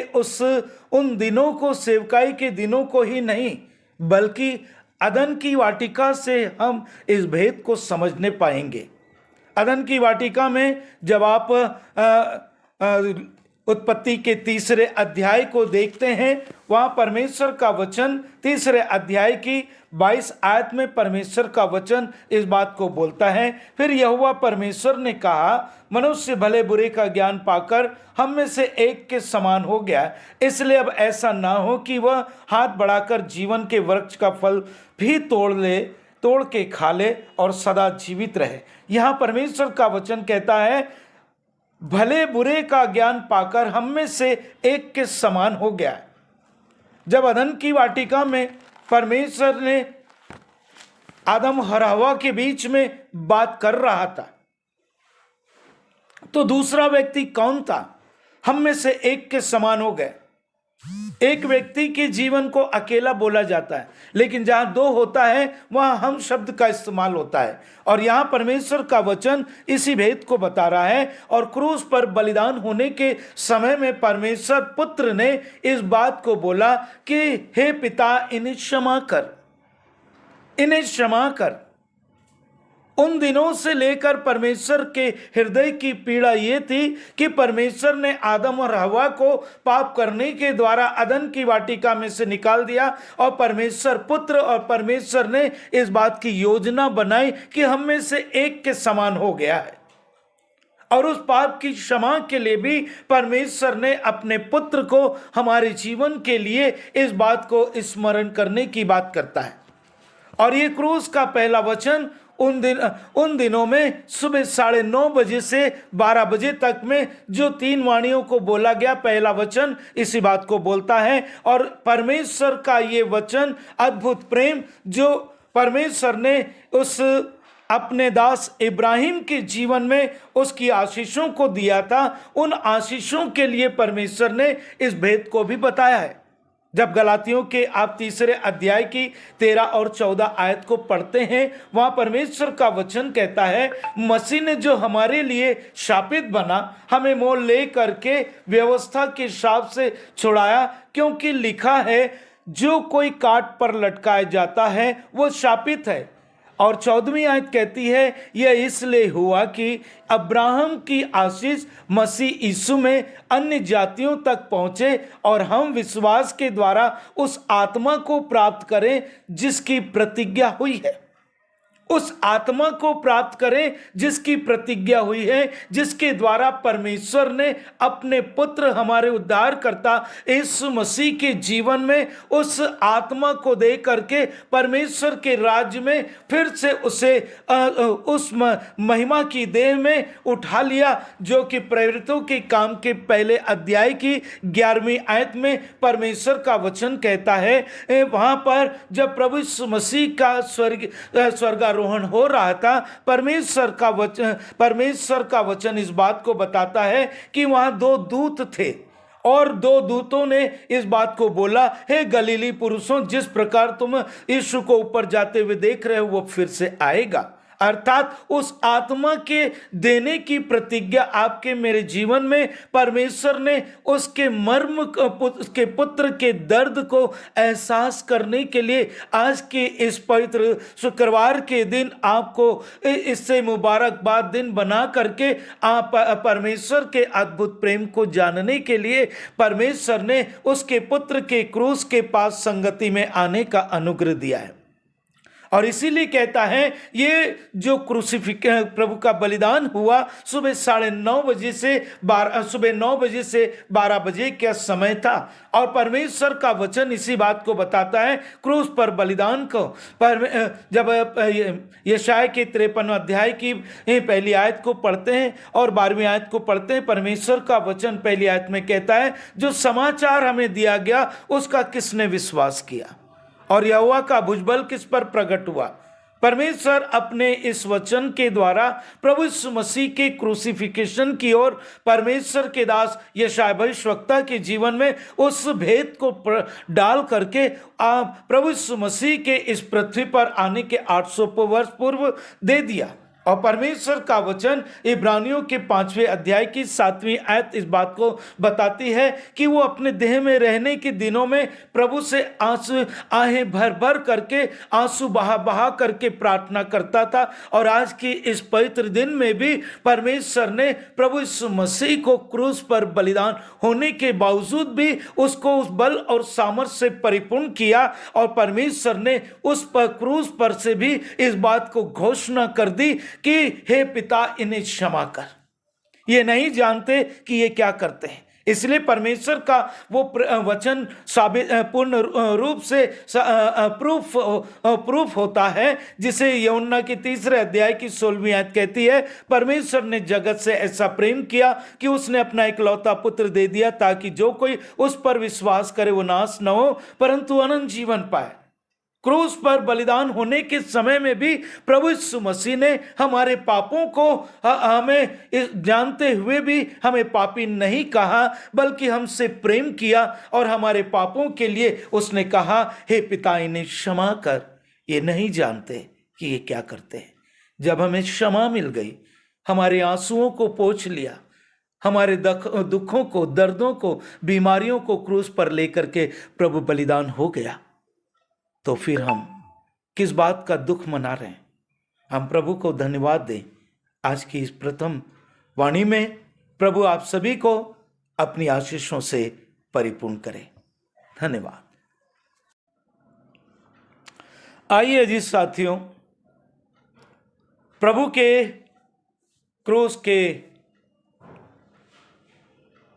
उन दिनों को, सेवकाई के दिनों को ही नहीं, बल्कि अदन की वाटिका से हम इस भेद को समझने पाएंगे। अदन की वाटिका में जब आप उत्पत्ति के 3 अध्याय को देखते हैं, वहाँ परमेश्वर का वचन 3 अध्याय की 22 आयत में परमेश्वर का वचन इस बात को बोलता है, फिर यहोवा परमेश्वर ने कहा, मनुष्य भले बुरे का ज्ञान पाकर हम में से एक के समान हो गया, इसलिए अब ऐसा ना हो कि वह हाथ बढ़ाकर जीवन के वृक्ष का फल भी तोड़ के खा ले और सदा जीवित रहे। यहाँ परमेश्वर का वचन कहता है, भले बुरे का ज्ञान पाकर हम में से एक के समान हो गया। जब अदन की वाटिका में परमेश्वर ने आदम और हवा के बीच में बात कर रहा था, तो दूसरा व्यक्ति कौन था? हम में से एक के समान हो गए। एक व्यक्ति के जीवन को अकेला बोला जाता है, लेकिन जहां दो होता है वहां हम शब्द का इस्तेमाल होता है। और यहां परमेश्वर का वचन इसी भेद को बता रहा है। और क्रूस पर बलिदान होने के समय में परमेश्वर पुत्र ने इस बात को बोला कि हे पिता, इन्हें क्षमा कर, इन्हें क्षमा कर। उन दिनों से लेकर परमेश्वर के हृदय की पीड़ा यह थी कि परमेश्वर ने आदम और हवा को पाप करने के द्वारा अदन की वाटिका में से निकाल दिया, और परमेश्वर पुत्र और परमेश्वर ने इस बात की योजना बनाई कि हम में से एक के समान हो गया है। और उस पाप की क्षमा के लिए भी परमेश्वर ने अपने पुत्र को हमारे जीवन के लिए इस बात को स्मरण करने की बात करता है। और ये क्रूस का पहला वचन उन दिनों में सुबह 9:30 बजे से 12 बजे तक में जो 3 वाणियों को बोला गया, पहला वचन इसी बात को बोलता है। और परमेश्वर का ये वचन, अद्भुत प्रेम जो परमेश्वर ने उस अपने दास इब्राहिम के जीवन में उसकी आशीषों को दिया था, उन आशीषों के लिए परमेश्वर ने इस भेद को भी बताया है। जब गलातियों के आप 3 अध्याय की 13 और 14 आयत को पढ़ते हैं, वहां परमेश्वर का वचन कहता है, मसीह ने जो हमारे लिए शापित बना, हमें मोल ले करके व्यवस्था के शाप से छुड़ाया, क्योंकि लिखा है, जो कोई काट पर लटकाया जाता है वो शापित है। और 14वीं आयत कहती है, यह इसलिए हुआ कि अब्राहम की आशीष मसीह यीशु में अन्य जातियों तक पहुंचे और हम विश्वास के द्वारा उस आत्मा को प्राप्त करें जिसकी प्रतिज्ञा हुई है। उस आत्मा को प्राप्त करें जिसकी प्रतिज्ञा हुई है, जिसके द्वारा परमेश्वर ने अपने पुत्र हमारे उद्धारकर्ता यीशु मसीह के जीवन में उस आत्मा को दे करके परमेश्वर के राज्य में फिर से उसे उस महिमा की देह में उठा लिया, जो कि प्रेरितों के काम के पहले अध्याय की 11वीं आयत में परमेश्वर का वचन कहता है। वहां पर जब प्रभु यीशु मसीह का स्वर्गारोहण हो रहा था, परमेश्वर का वचन इस बात को बताता है कि वहां 2 दूत थे और 2 दूतों ने इस बात को बोला, हे गलीली पुरुषों, जिस प्रकार तुम यीशु को ऊपर जाते हुए देख रहे हो वो फिर से आएगा। अर्थात उस आत्मा के देने की प्रतिज्ञा आपके मेरे जीवन में परमेश्वर ने उसके मर्म, उसके पुत्र के दर्द को एहसास करने के लिए आज के इस पवित्र शुक्रवार के दिन आपको इससे मुबारकबाद दिन बना करके आप परमेश्वर के अद्भुत प्रेम को जानने के लिए परमेश्वर ने उसके पुत्र के क्रूस के पास संगति में आने का अनुग्रह दिया है। और इसीलिए कहता है, ये जो प्रभु का बलिदान हुआ सुबह 9:30 बजे से 9 बजे से 12 बजे का समय था। और परमेश्वर का वचन इसी बात को बताता है, क्रूस पर बलिदान को जब यशायाह के 53 अध्याय की पहली आयत को पढ़ते हैं और 12वीं आयत को पढ़ते हैं, परमेश्वर का वचन पहली आयत में कहता है, जो समाचार हमें दिया गया उसका किसने विश्वास किया और यहोवा का भुजबल किस पर प्रकट हुआ। परमेश्वर अपने इस वचन के द्वारा प्रभु यीशु मसीह के क्रूसिफिकेशन की ओर परमेश्वर के दास यशायाह भविष्यवक्ता के जीवन में उस भेद को डाल करके प्रभु यीशु मसीह के इस पृथ्वी पर आने के 800 वर्ष पूर्व दे दिया। और परमेश्वर का वचन इब्रानियों के 5वें अध्याय की 7वीं आयत इस बात को बताती है कि वो अपने देह में रहने के दिनों में प्रभु से आंसू आहें भर भर करके आंसू बहा बहा करके प्रार्थना करता था। और आज की इस पवित्र दिन में भी परमेश्वर ने प्रभु यीशु मसीह को क्रूस पर बलिदान होने के बावजूद भी उसको उस बल और सामर्थ्य से परिपूर्ण किया। और परमेश्वर ने उस पर क्रूस पर से भी इस बात को घोषणा कर दी कि हे पिता, इन्हें क्षमा कर, ये नहीं जानते कि ये क्या करते हैं। इसलिए परमेश्वर का वो वचन साबित पूर्ण रूप से प्रूफ होता है, जिसे यूहन्ना के 3 अध्याय की 16वीं आयत कहती है, परमेश्वर ने जगत से ऐसा प्रेम किया कि उसने अपना इकलौता पुत्र दे दिया, ताकि जो कोई उस पर विश्वास करे वो नाश न हो परंतु अनंत जीवन पाए। क्रूस पर बलिदान होने के समय में भी प्रभु यीशु मसीह ने हमारे पापों को हमें जानते हुए भी हमें पापी नहीं कहा, बल्कि हमसे प्रेम किया और हमारे पापों के लिए उसने कहा, हे पिता इन्हें क्षमा कर, ये नहीं जानते कि ये क्या करते हैं। जब हमें क्षमा मिल गई, हमारे आंसुओं को पोंछ लिया, हमारे दुखों को, दर्दों को, बीमारियों को क्रूस पर लेकर के प्रभु बलिदान हो गया, तो फिर हम किस बात का दुख मना रहे हैं? हम प्रभु को धन्यवाद दें। आज की इस प्रथम वाणी में प्रभु आप सभी को अपनी आशीषों से परिपूर्ण करे। धन्यवाद। आइए जी साथियों, प्रभु के क्रूस के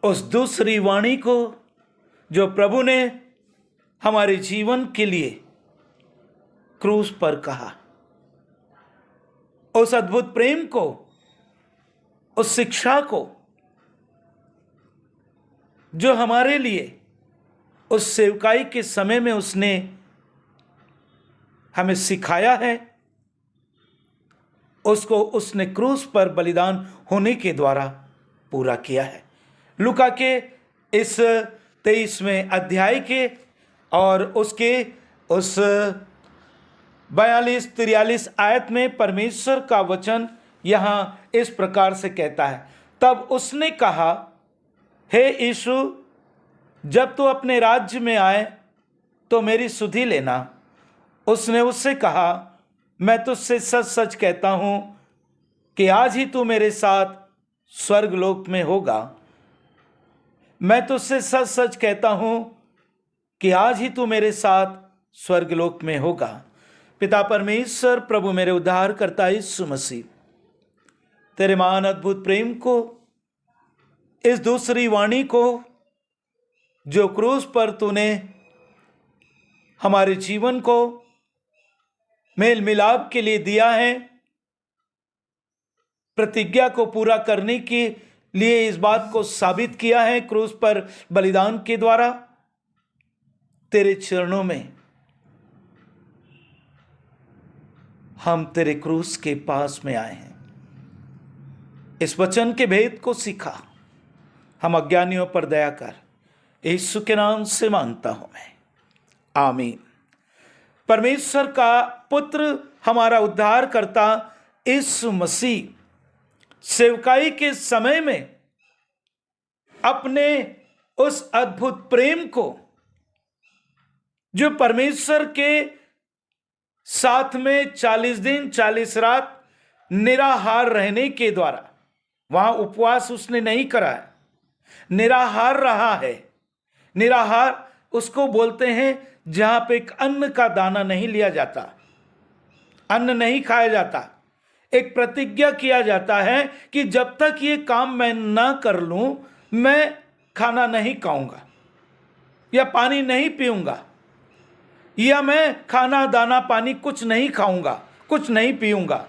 उस दूसरी वाणी को जो प्रभु ने हमारे जीवन के लिए क्रूस पर कहा, उस अद्भुत प्रेम को, उस शिक्षा को जो हमारे लिए उस सेवकाई के समय में उसने हमें सिखाया है, उसको उसने क्रूस पर बलिदान होने के द्वारा पूरा किया है। लूका के इस 23वें अध्याय के और उसके उस 42-43 आयत में परमेश्वर का वचन यहाँ इस प्रकार से कहता है, तब उसने कहा, हे यीशु, जब तू अपने राज्य में आए तो मेरी सुधि लेना। उसने उससे कहा, मैं तुझसे सच सच कहता हूँ कि आज ही तू मेरे साथ स्वर्गलोक में होगा। मैं तुझसे सच सच कहता हूँ कि आज ही तू मेरे साथ स्वर्गलोक में होगा। पिता परमेश्वर, प्रभु मेरे उद्धार करता यीशु मसीह, तेरे महान अद्भुत प्रेम को, इस दूसरी वाणी को जो क्रूस पर तूने हमारे जीवन को मेल मिलाप के लिए दिया है, प्रतिज्ञा को पूरा करने के लिए इस बात को साबित किया है क्रूस पर बलिदान के द्वारा, तेरे चरणों में हम तेरे क्रूस के पास में आए हैं। इस वचन के भेद को सीखा, हम अज्ञानियों पर दया कर, यीशु के नाम से मांगता हूं मैं, आमीन। परमेश्वर का पुत्र, हमारा उद्धार करता यीशु मसीह सेवकाई के समय में अपने उस अद्भुत प्रेम को जो परमेश्वर के साथ में 40 दिन 40 रात निराहार रहने के द्वारा, वहां उपवास उसने नहीं कराया, निराहार रहा है। निराहार उसको बोलते हैं जहां पे एक अन्न का दाना नहीं लिया जाता, अन्न नहीं खाया जाता। एक प्रतिज्ञा किया जाता है कि जब तक ये काम मैं ना कर लूं, मैं खाना नहीं खाऊंगा या पानी नहीं पीऊंगा, या मैं खाना दाना पानी कुछ नहीं खाऊंगा, कुछ नहीं पीऊंगा।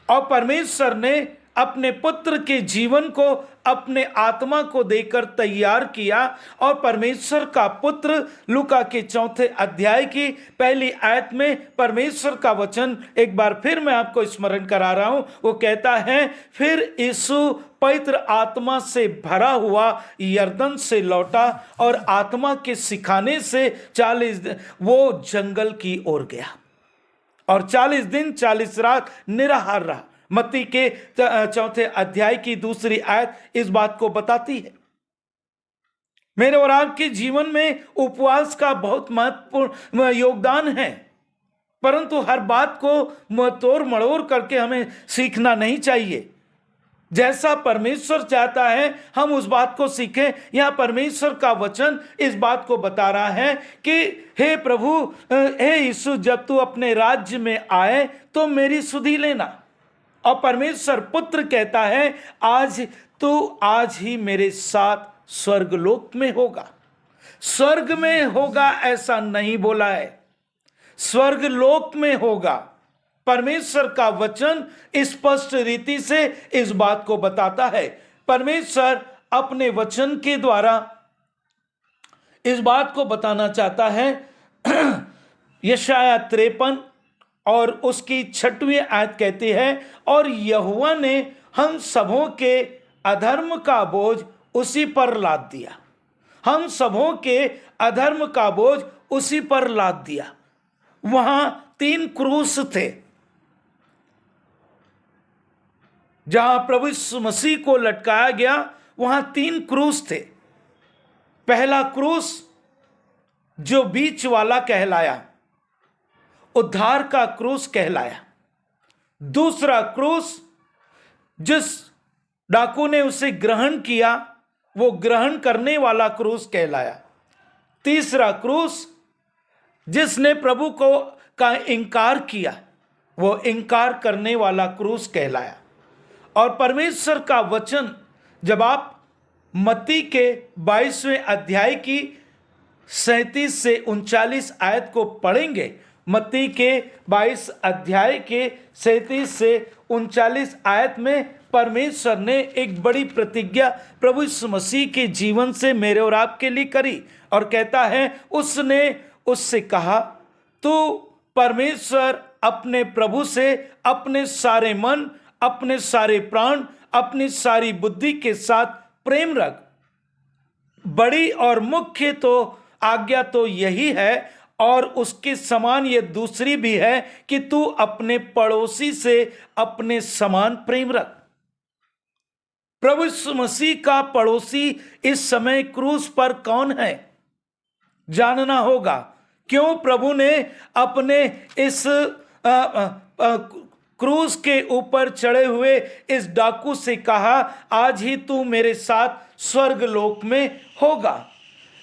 और परमेश्वर ने अपने पुत्र के जीवन को, अपने आत्मा को देकर तैयार किया। और परमेश्वर का पुत्र, लूका के 4 अध्याय की पहली आयत में परमेश्वर का वचन एक बार फिर मैं आपको स्मरण करा रहा हूं। वो कहता है, फिर यीशु पवित्र आत्मा से भरा हुआ यरदन से लौटा और आत्मा के सिखाने से 40 दिन वो जंगल की ओर गया और 40 दिन 40 रात निराहार रहा। मत्ती के 4 अध्याय की 2 आयत इस बात को बताती है। मेरे और आपके जीवन में उपवास का बहुत महत्वपूर्ण योगदान है, परंतु हर बात को तोड़ मड़ोड़ करके हमें सीखना नहीं चाहिए। जैसा परमेश्वर चाहता है हम उस बात को सीखें। यहां परमेश्वर का वचन इस बात को बता रहा है कि हे प्रभु, हे यीशु, जब तू अपने राज्य में आए तो मेरी सुधि लेना। और परमेश्वर पुत्र कहता है, आज ही मेरे साथ स्वर्गलोक में होगा। स्वर्ग में होगा ऐसा नहीं बोला है, स्वर्गलोक में होगा। परमेश्वर का वचन स्पष्ट रीति से इस बात को बताता है। परमेश्वर अपने वचन के द्वारा इस बात को बताना चाहता है। यशाया 53 और उसकी 6वीं आयत कहती है, और यहोवा ने हम सबों के अधर्म का बोझ उसी पर लाद दिया। हम सबों के अधर्म का बोझ उसी पर लाद दिया। वहां 3 क्रूस थे जहां प्रभु यीशु मसीह को लटकाया गया, वहां 3 क्रूस थे। पहला क्रूस जो बीच वाला कहलाया, उद्धार का क्रूस कहलाया। दूसरा क्रूस जिस डाकू ने उसे ग्रहण किया, वो ग्रहण करने वाला क्रूस कहलाया। तीसरा क्रूस जिसने प्रभु को का इंकार किया, वो इंकार करने वाला क्रूस कहलाया। और परमेश्वर का वचन जब आप मत्ती के 22वें अध्याय की 37 से 39 आयत को पढ़ेंगे, मत्ती के 22 अध्याय के 37 से 39 आयत में परमेश्वर ने एक बड़ी प्रतिज्ञा प्रभु यीशु मसीह के जीवन से मेरे और आपके लिए करी। और कहता है, उसने उससे कहा, तू परमेश्वर अपने प्रभु से अपने सारे मन, अपने सारे प्राण, अपनी सारी बुद्धि के साथ प्रेम रख। बड़ी और मुख्य तो आज्ञा तो यही है, और उसके समान ये दूसरी भी है कि तू अपने पड़ोसी से अपने समान प्रेम रख। प्रभु यीशु मसीह का पड़ोसी इस समय क्रूस पर कौन है, जानना होगा। क्यों प्रभु ने अपने इस क्रूस के ऊपर चढ़े हुए इस डाकू से कहा, आज ही तू मेरे साथ स्वर्ग लोक में होगा।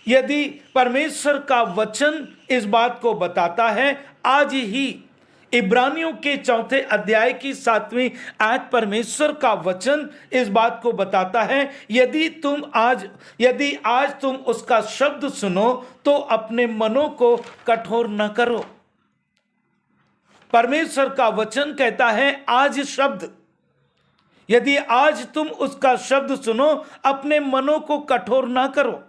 यदि परमेश्वर का वचन इस बात को बताता है, आज ही इब्रानियों के 4 अध्याय की 7वीं आयत परमेश्वर का वचन इस बात को बताता है, यदि आज तुम उसका शब्द सुनो तो अपने मनों को कठोर न करो। परमेश्वर का वचन कहता है, आज शब्द, यदि आज तुम उसका शब्द सुनो, अपने मनों को कठोर ना करो।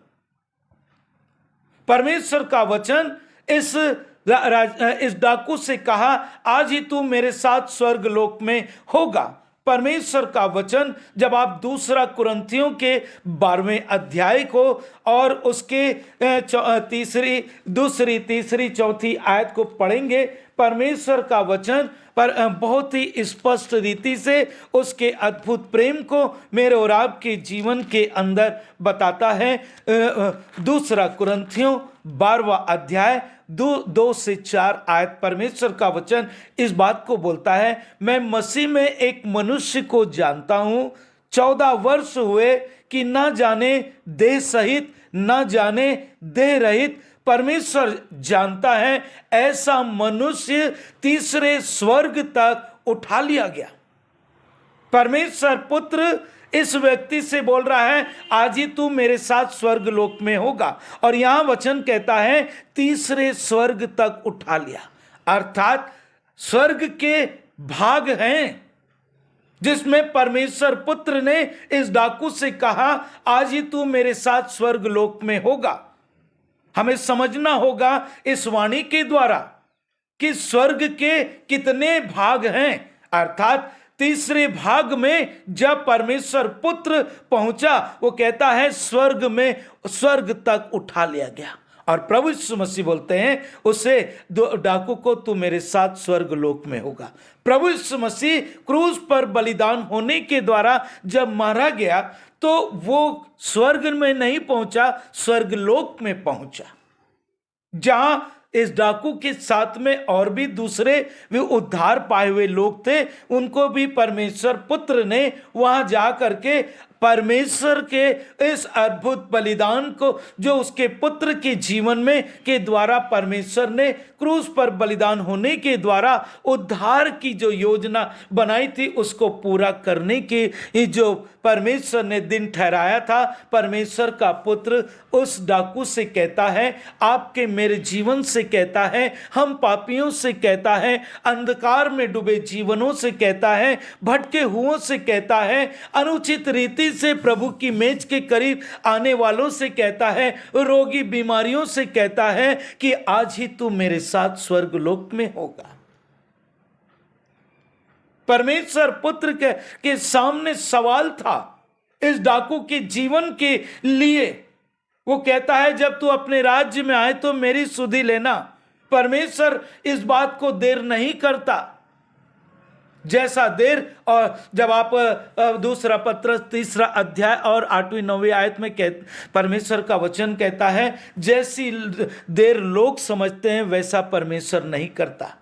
परमेश्वर का वचन इस डाकू से कहा, आज ही तू मेरे साथ स्वर्ग लोक में होगा। परमेश्वर का वचन जब आप 2 कुरिन्थियों के 12वें अध्याय को और उसके दूसरी, तीसरी, चौथी आयत को पढ़ेंगे, परमेश्वर का वचन पर बहुत ही स्पष्ट रीति से उसके अद्भुत प्रेम को मेरे और आपके जीवन के अंदर बताता है। 2 कुरिन्थियों 12वां अध्याय 2 से 4 आयत परमेश्वर का वचन इस बात को बोलता है, मैं मसीह में एक मनुष्य को जानता हूं, 14 वर्ष हुए कि ना जाने देह सहित ना जाने देह रहित परमेश्वर जानता है, ऐसा मनुष्य तीसरे स्वर्ग तक उठा लिया गया। परमेश्वर पुत्र इस व्यक्ति से बोल रहा है, आज ही तू मेरे साथ स्वर्ग लोक में होगा। और यहां वचन कहता है तीसरे स्वर्ग तक उठा लिया, अर्थात स्वर्ग के भाग हैं जिसमें परमेश्वर पुत्र ने इस डाकू से कहा, आज ही तू मेरे साथ स्वर्ग लोक में होगा। हमें समझना होगा इस वाणी के द्वारा कि स्वर्ग के कितने भाग हैं, अर्थात तीसरे भाग में जब परमेश्वर पुत्र पहुंचा, वो कहता है स्वर्ग में, स्वर्ग तक उठा लिया गया। और प्रभु यीशु मसीह बोलते हैं उसे डाकू को, तू मेरे साथ स्वर्ग लोक में होगा। प्रभु यीशु मसीह क्रूस पर बलिदान होने के द्वारा जब मारा गया तो वो स्वर्ग में नहीं पहुंचा, स्वर्ग लोक में पहुंचा, जहां इस डाकू के साथ में और भी दूसरे वे उद्धार पाए हुए लोग थे, उनको भी परमेश्वर पुत्र ने वहां जा करके परमेश्वर के इस अद्भुत बलिदान को जो उसके पुत्र के जीवन में के द्वारा परमेश्वर ने क्रूस पर बलिदान होने के द्वारा उद्धार की जो योजना बनाई थी उसको पूरा करने के जो परमेश्वर ने दिन ठहराया था, परमेश्वर का पुत्र उस डाकू से कहता है, आपके मेरे जीवन से कहता है, हम पापियों से कहता है, अंधकार में डूबे जीवनों से कहता है, भटके हुओं से कहता है, अनुचित रीति से प्रभु की मेज के करीब आने वालों से कहता है, रोगी बीमारियों से कहता है कि आज ही तू मेरे साथ स्वर्ग लोक में होगा। परमेश्वर पुत्र के सामने सवाल था इस डाकू के जीवन के लिए। वो कहता है, जब तू अपने राज्य में आए तो मेरी सुधि लेना। परमेश्वर इस बात को देर नहीं करता, जैसा देर। और जब आप दूसरा पत्रस 3 अध्याय और 8-9 आयत में परमेश्वर का वचन कहता है, जैसी देर लोग समझते हैं वैसा परमेश्वर नहीं करता,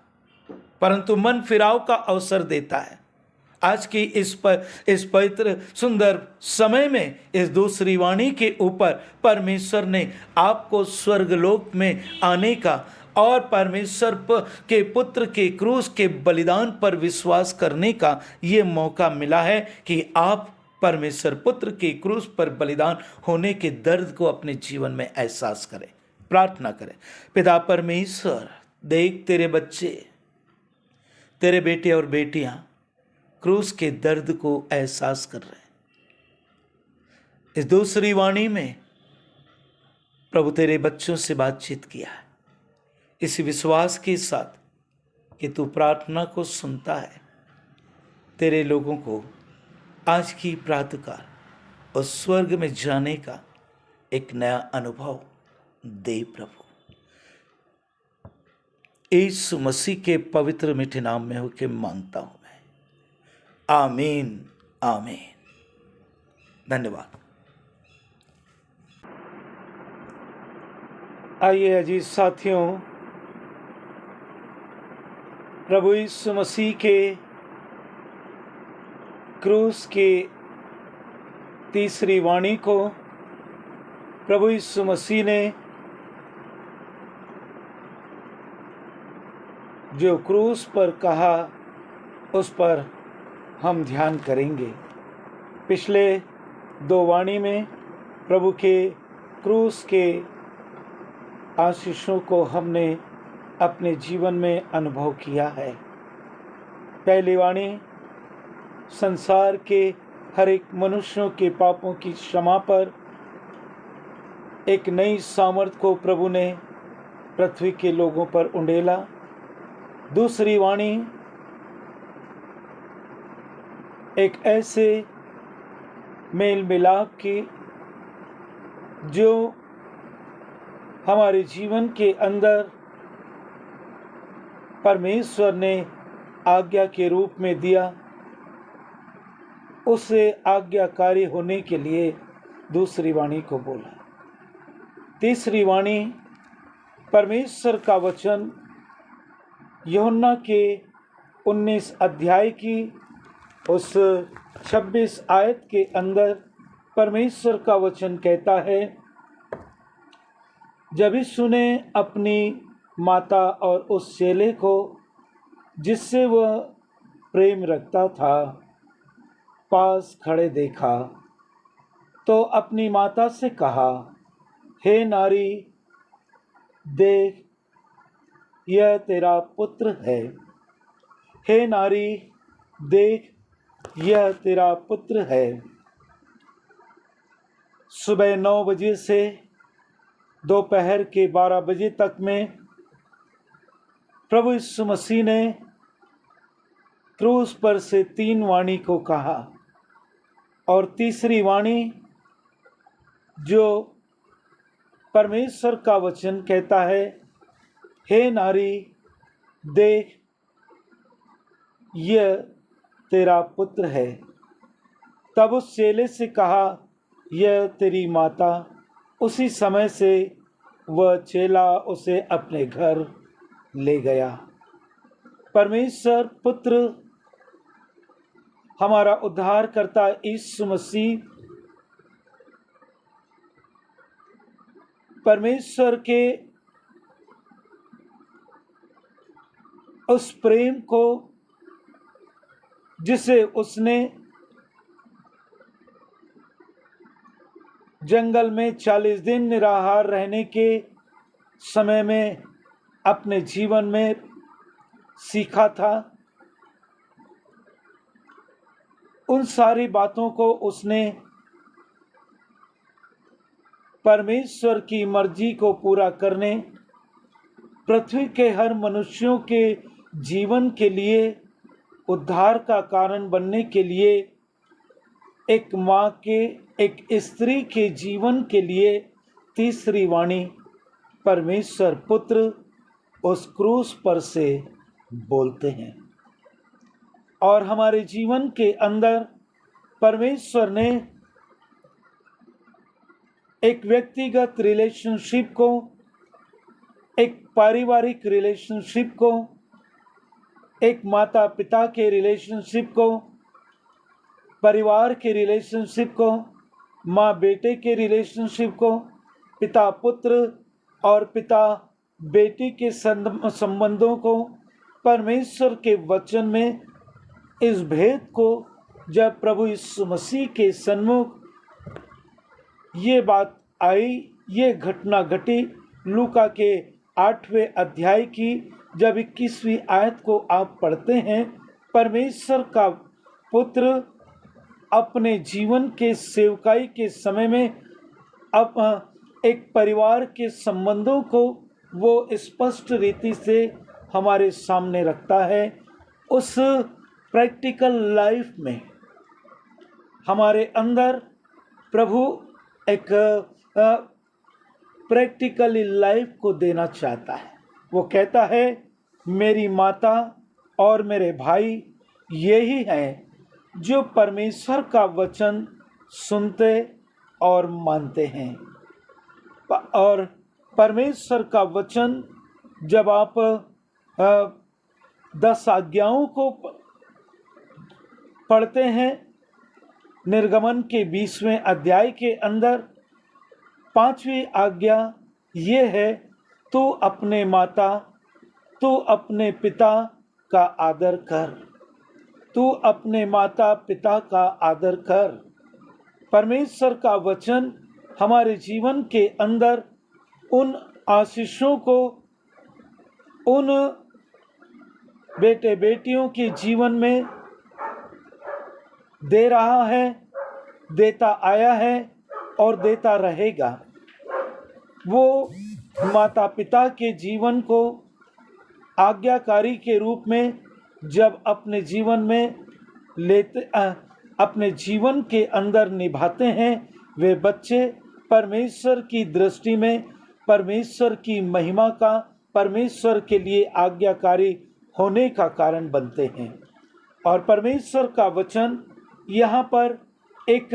परंतु मन फिराव का अवसर देता है। आज की इस पवित्र सुंदर समय में इस दूसरी वाणी के ऊपर परमेश्वर ने आपको स्वर्गलोक में आने का और परमेश्वर के पुत्र के क्रूस के बलिदान पर विश्वास करने का ये मौका मिला है कि आप परमेश्वर पुत्र के क्रूस पर बलिदान होने के दर्द को अपने जीवन में एहसास करें। प्रार्थना करें। पिता परमेश्वर, देख तेरे बच्चे, तेरे बेटे और बेटियां क्रूस के दर्द को एहसास कर रहे हैं। इस दूसरी वाणी में प्रभु तेरे बच्चों से बातचीत किया है, इस विश्वास के साथ कि तू प्रार्थना को सुनता है। तेरे लोगों को आज की प्रातःकाल और स्वर्ग में जाने का एक नया अनुभव दे प्रभु। यीशु मसीह के पवित्र मीठे नाम में होकर मांगता हूं मैं, आमीन आमीन। धन्यवाद। आइए अजीज साथियों, प्रभु यीशु मसीह के क्रूस के तीसरी वाणी को प्रभु यीशु मसीह ने जो क्रूस पर कहा उस पर हम ध्यान करेंगे। पिछले 2 वाणी में प्रभु के क्रूस के आशीषों को हमने अपने जीवन में अनुभव किया है। पहली वाणी संसार के हर एक मनुष्यों के पापों की क्षमा पर एक नई सामर्थ को प्रभु ने पृथ्वी के लोगों पर उंडेला। दूसरी वाणी एक ऐसे मेल मिलाप की जो हमारे जीवन के अंदर परमेश्वर ने आज्ञा के रूप में दिया, उसे आज्ञाकारी होने के लिए दूसरी वाणी को बोला। तीसरी वाणी परमेश्वर का वचन यूहन्ना के 19 अध्याय की उस 26 आयत के अंदर परमेश्वर का वचन कहता है, जब यीशु ने अपनी माता और उस चेले को जिससे वह प्रेम रखता था पास खड़े देखा तो अपनी माता से कहा, हे नारी, देख यह तेरा पुत्र है। हे नारी, देख यह तेरा पुत्र है। सुबह 9 बजे से दोपहर के 12 बजे तक में प्रभु यीशु मसीह ने क्रूस पर से 3 वाणी को कहा और तीसरी वाणी जो परमेश्वर का वचन कहता है, हे नारी, देख यह तेरा पुत्र है। तब उस चेले से कहा, यह तेरी माता। उसी समय से वह चेला उसे अपने घर ले गया। परमेश्वर पुत्र हमारा उद्धारकर्ता यीशु मसीह परमेश्वर के उस प्रेम को जिसे उसने जंगल में 40 दिन निराहार रहने के समय में अपने जीवन में सीखा था, उन सारी बातों को उसने परमेश्वर की मर्जी को पूरा करने, पृथ्वी के हर मनुष्यों के जीवन के लिए, उद्धार का कारण बनने के लिए, एक माँ के, एक स्त्री के जीवन के लिए तीसरी वाणी परमेश्वर पुत्र उस क्रूस पर से बोलते हैं। और हमारे जीवन के अंदर परमेश्वर ने एक व्यक्तिगत रिलेशनशिप को, एक पारिवारिक रिलेशनशिप को, एक माता पिता के रिलेशनशिप को, परिवार के रिलेशनशिप को, माँ बेटे के रिलेशनशिप को, पिता पुत्र और पिता बेटी के संबंधों को, परमेश्वर के वचन में इस भेद को जब प्रभु यीशु मसीह के सन्मुख ये बात आई, ये घटना घटी, लूका के 8वें अध्याय की जब 21वीं आयत को आप पढ़ते हैं, परमेश्वर का पुत्र अपने जीवन के सेवकाई के समय में अब एक परिवार के संबंधों को वो स्पष्ट रीति से हमारे सामने रखता है। उस प्रैक्टिकल लाइफ में हमारे अंदर प्रभु एक प्रैक्टिकली लाइफ को देना चाहता है। वो कहता है, मेरी माता और मेरे भाई यही हैं जो परमेश्वर का वचन सुनते और मानते हैं। और परमेश्वर का वचन जब आप 10 आज्ञाओं को पढ़ते हैं, निर्गमन के 20वें अध्याय के अंदर 5वीं आज्ञा ये है, तू अपने माता, तू अपने पिता का आदर कर, तू अपने माता पिता का आदर कर। परमेश्वर का वचन हमारे जीवन के अंदर उन आशीषों को, उन बेटे बेटियों के जीवन में दे रहा है, देता आया है और देता रहेगा। वो माता पिता के जीवन को आज्ञाकारी के रूप में जब अपने जीवन में लेते, अपने जीवन के अंदर निभाते हैं, वे बच्चे परमेश्वर की दृष्टि में परमेश्वर की महिमा का, परमेश्वर के लिए आज्ञाकारी होने का कारण बनते हैं। और परमेश्वर का वचन यहाँ पर एक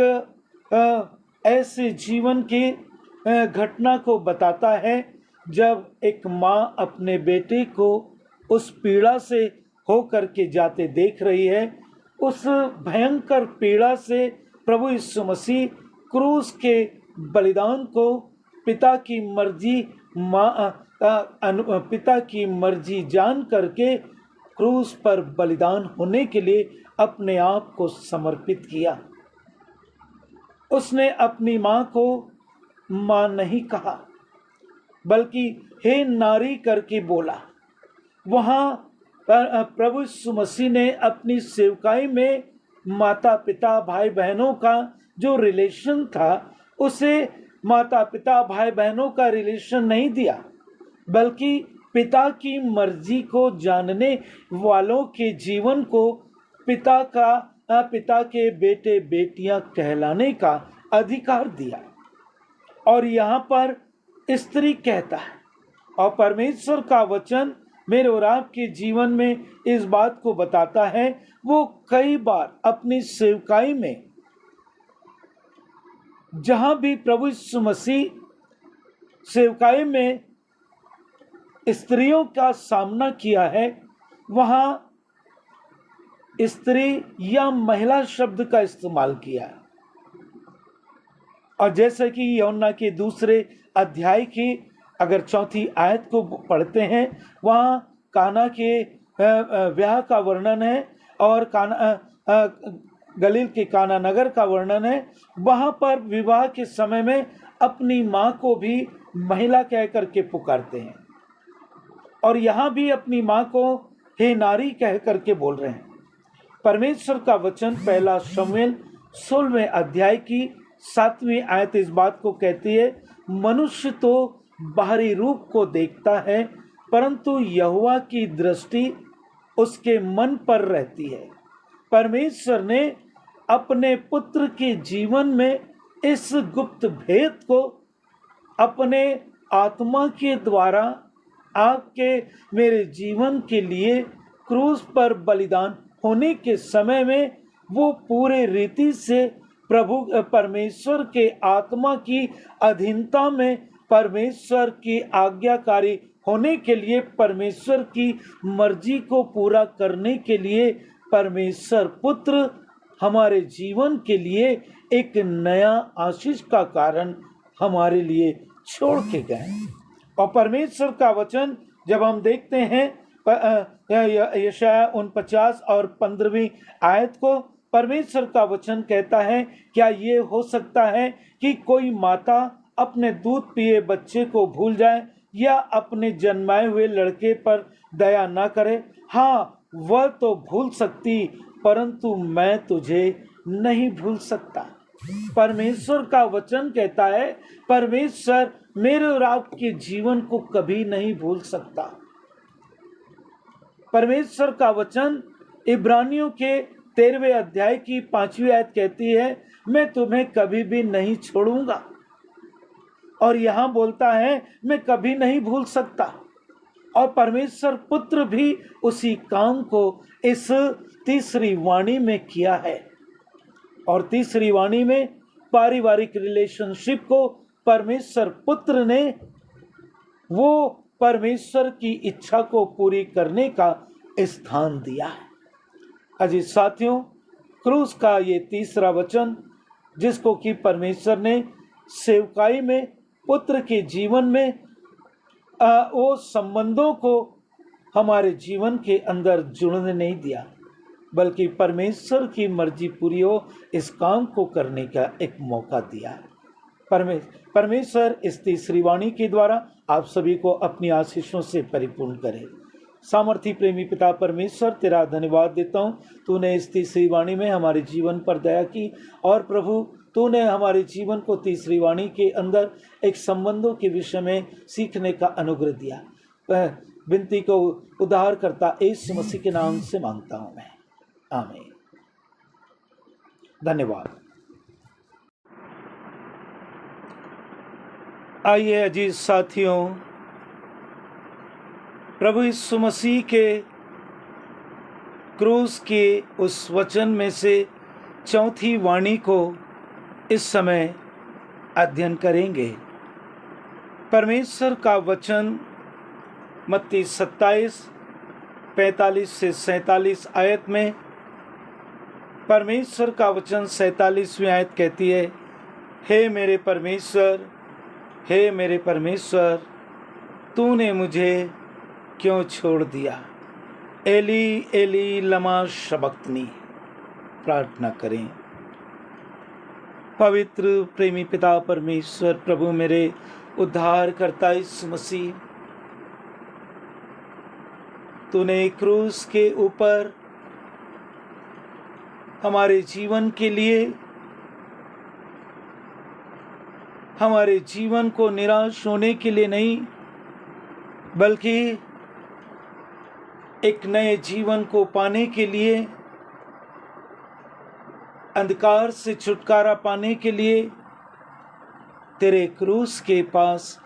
ऐसे जीवन की घटना को बताता है जब एक माँ अपने बेटे को उस पीड़ा से होकर के जाते देख रही है। उस भयंकर पीड़ा से प्रभु यीशु मसीह क्रूस के बलिदान को पिता की मर्जी पिता की मर्जी जान करके क्रूस पर बलिदान होने के लिए अपने आप को समर्पित किया। उसने अपनी माँ को माँ नहीं कहा, बल्कि हे नारी करके बोला। वहाँ प्रभु यीशु मसीह ने अपनी सेवकाई में माता पिता भाई बहनों का जो रिलेशन था, उसे माता पिता भाई बहनों का रिलेशन नहीं दिया, बल्कि पिता की मर्जी को जानने वालों के जीवन को पिता के बेटे बेटियां कहलाने का अधिकार दिया। और यहाँ पर स्त्री कहता है, और परमेश्वर का वचन मेरे और आपके जीवन में इस बात को बताता है। वो कई बार अपनी सेवकाई में जहां भी प्रभु यीशु मसीह सेवकाई में स्त्रियों का सामना किया है, वहां स्त्री या महिला शब्द का इस्तेमाल किया है। और जैसे कि यूहन्ना के 2 अध्याय की अगर 4 आयत को पढ़ते हैं, वहाँ काना के ब्याह का वर्णन है और गलील के काना नगर का वर्णन है। वहाँ पर विवाह के समय में अपनी माँ को भी महिला कह करके पुकारते हैं, और यहाँ भी अपनी माँ को हे नारी कह करके बोल रहे हैं। परमेश्वर का वचन 1 शमूएल 16वें अध्याय की 7वीं आयत इस बात को कहती है, मनुष्य तो बाहरी रूप को देखता है, परंतु यहोवा की दृष्टि उसके मन पर रहती है। परमेश्वर ने अपने पुत्र के जीवन में इस गुप्त भेद को अपने आत्मा के द्वारा आपके मेरे जीवन के लिए क्रूस पर बलिदान होने के समय में वो पूरे रीति से प्रभु परमेश्वर के आत्मा की अधीनता में परमेश्वर की आज्ञाकारी होने के लिए, परमेश्वर की मर्जी को पूरा करने के लिए परमेश्वर पुत्र हमारे जीवन के लिए एक नया आशीष का कारण हमारे लिए छोड़ के गए। और परमेश्वर का वचन जब हम देखते हैं यशाया 49 और 15वीं आयत को, परमेश्वर का वचन कहता है, क्या ये हो सकता है कि कोई माता अपने दूध पिए बच्चे को भूल जाए या अपने जन्माए हुए लड़के पर दया ना करे? हाँ, वह तो भूल सकती, परंतु मैं तुझे नहीं भूल सकता। परमेश्वर का वचन कहता है, परमेश्वर मेरे और आपके जीवन को कभी नहीं भूल सकता। परमेश्वर का वचन इब्रानियों के 13वें अध्याय की 5वीं आयत कहती है, मैं तुम्हें कभी भी नहीं छोड़ूंगा। और यहाँ बोलता है, मैं कभी नहीं भूल सकता। और परमेश्वर पुत्र भी उसी काम को इस तीसरी वाणी में किया है। और तीसरी वाणी में पारिवारिक रिलेशनशिप को परमेश्वर पुत्र ने वो परमेश्वर की इच्छा को पूरी करने का स्थान दिया है। अजी साथियों, क्रूस का ये तीसरा वचन जिसको कि परमेश्वर ने सेवकाई में पुत्र के जीवन में वो संबंधों को हमारे जीवन के अंदर जुड़ने नहीं दिया, बल्कि परमेश्वर की मर्जी पूरी हो इस काम को करने का एक मौका दिया है। परमेश्वर इस तीसरी वाणी के द्वारा आप सभी को अपनी आशीषों से परिपूर्ण करे। सामर्थी प्रेमी पिता परमेश्वर, तेरा धन्यवाद देता हूँ, तूने इस तीसरी वाणी में हमारे जीवन पर दया की। और प्रभु, तूने हमारे जीवन को तीसरी वाणी के अंदर एक संबंधों के विषय में सीखने का अनुग्रह दिया। वह विनती को उद्धारकर्ता यीशु मसीह के नाम से मांगता हूँ मैं, आमीन। धन्यवाद। आइए अजीज साथियों, प्रभु यीशु मसीह के क्रूस के उस वचन में से चौथी वाणी को इस समय अध्ययन करेंगे। परमेश्वर का वचन मत्ती 27 45 से 47 आयत में, परमेश्वर का वचन 47वीं आयत कहती है, हे मेरे परमेश्वर, हे मेरे परमेश्वर, तूने मुझे क्यों छोड़ दिया? एली एली लमा शबक्तनी। प्रार्थना करें। पवित्र प्रेमी पिता परमेश्वर, प्रभु मेरे उद्धार करता यीशु मसीह, तूने क्रूस के ऊपर हमारे जीवन के लिए, हमारे जीवन को निराश होने के लिए नहीं, बल्कि एक नए जीवन को पाने के लिए, अंधकार से छुटकारा पाने के लिए तेरे क्रूस के पास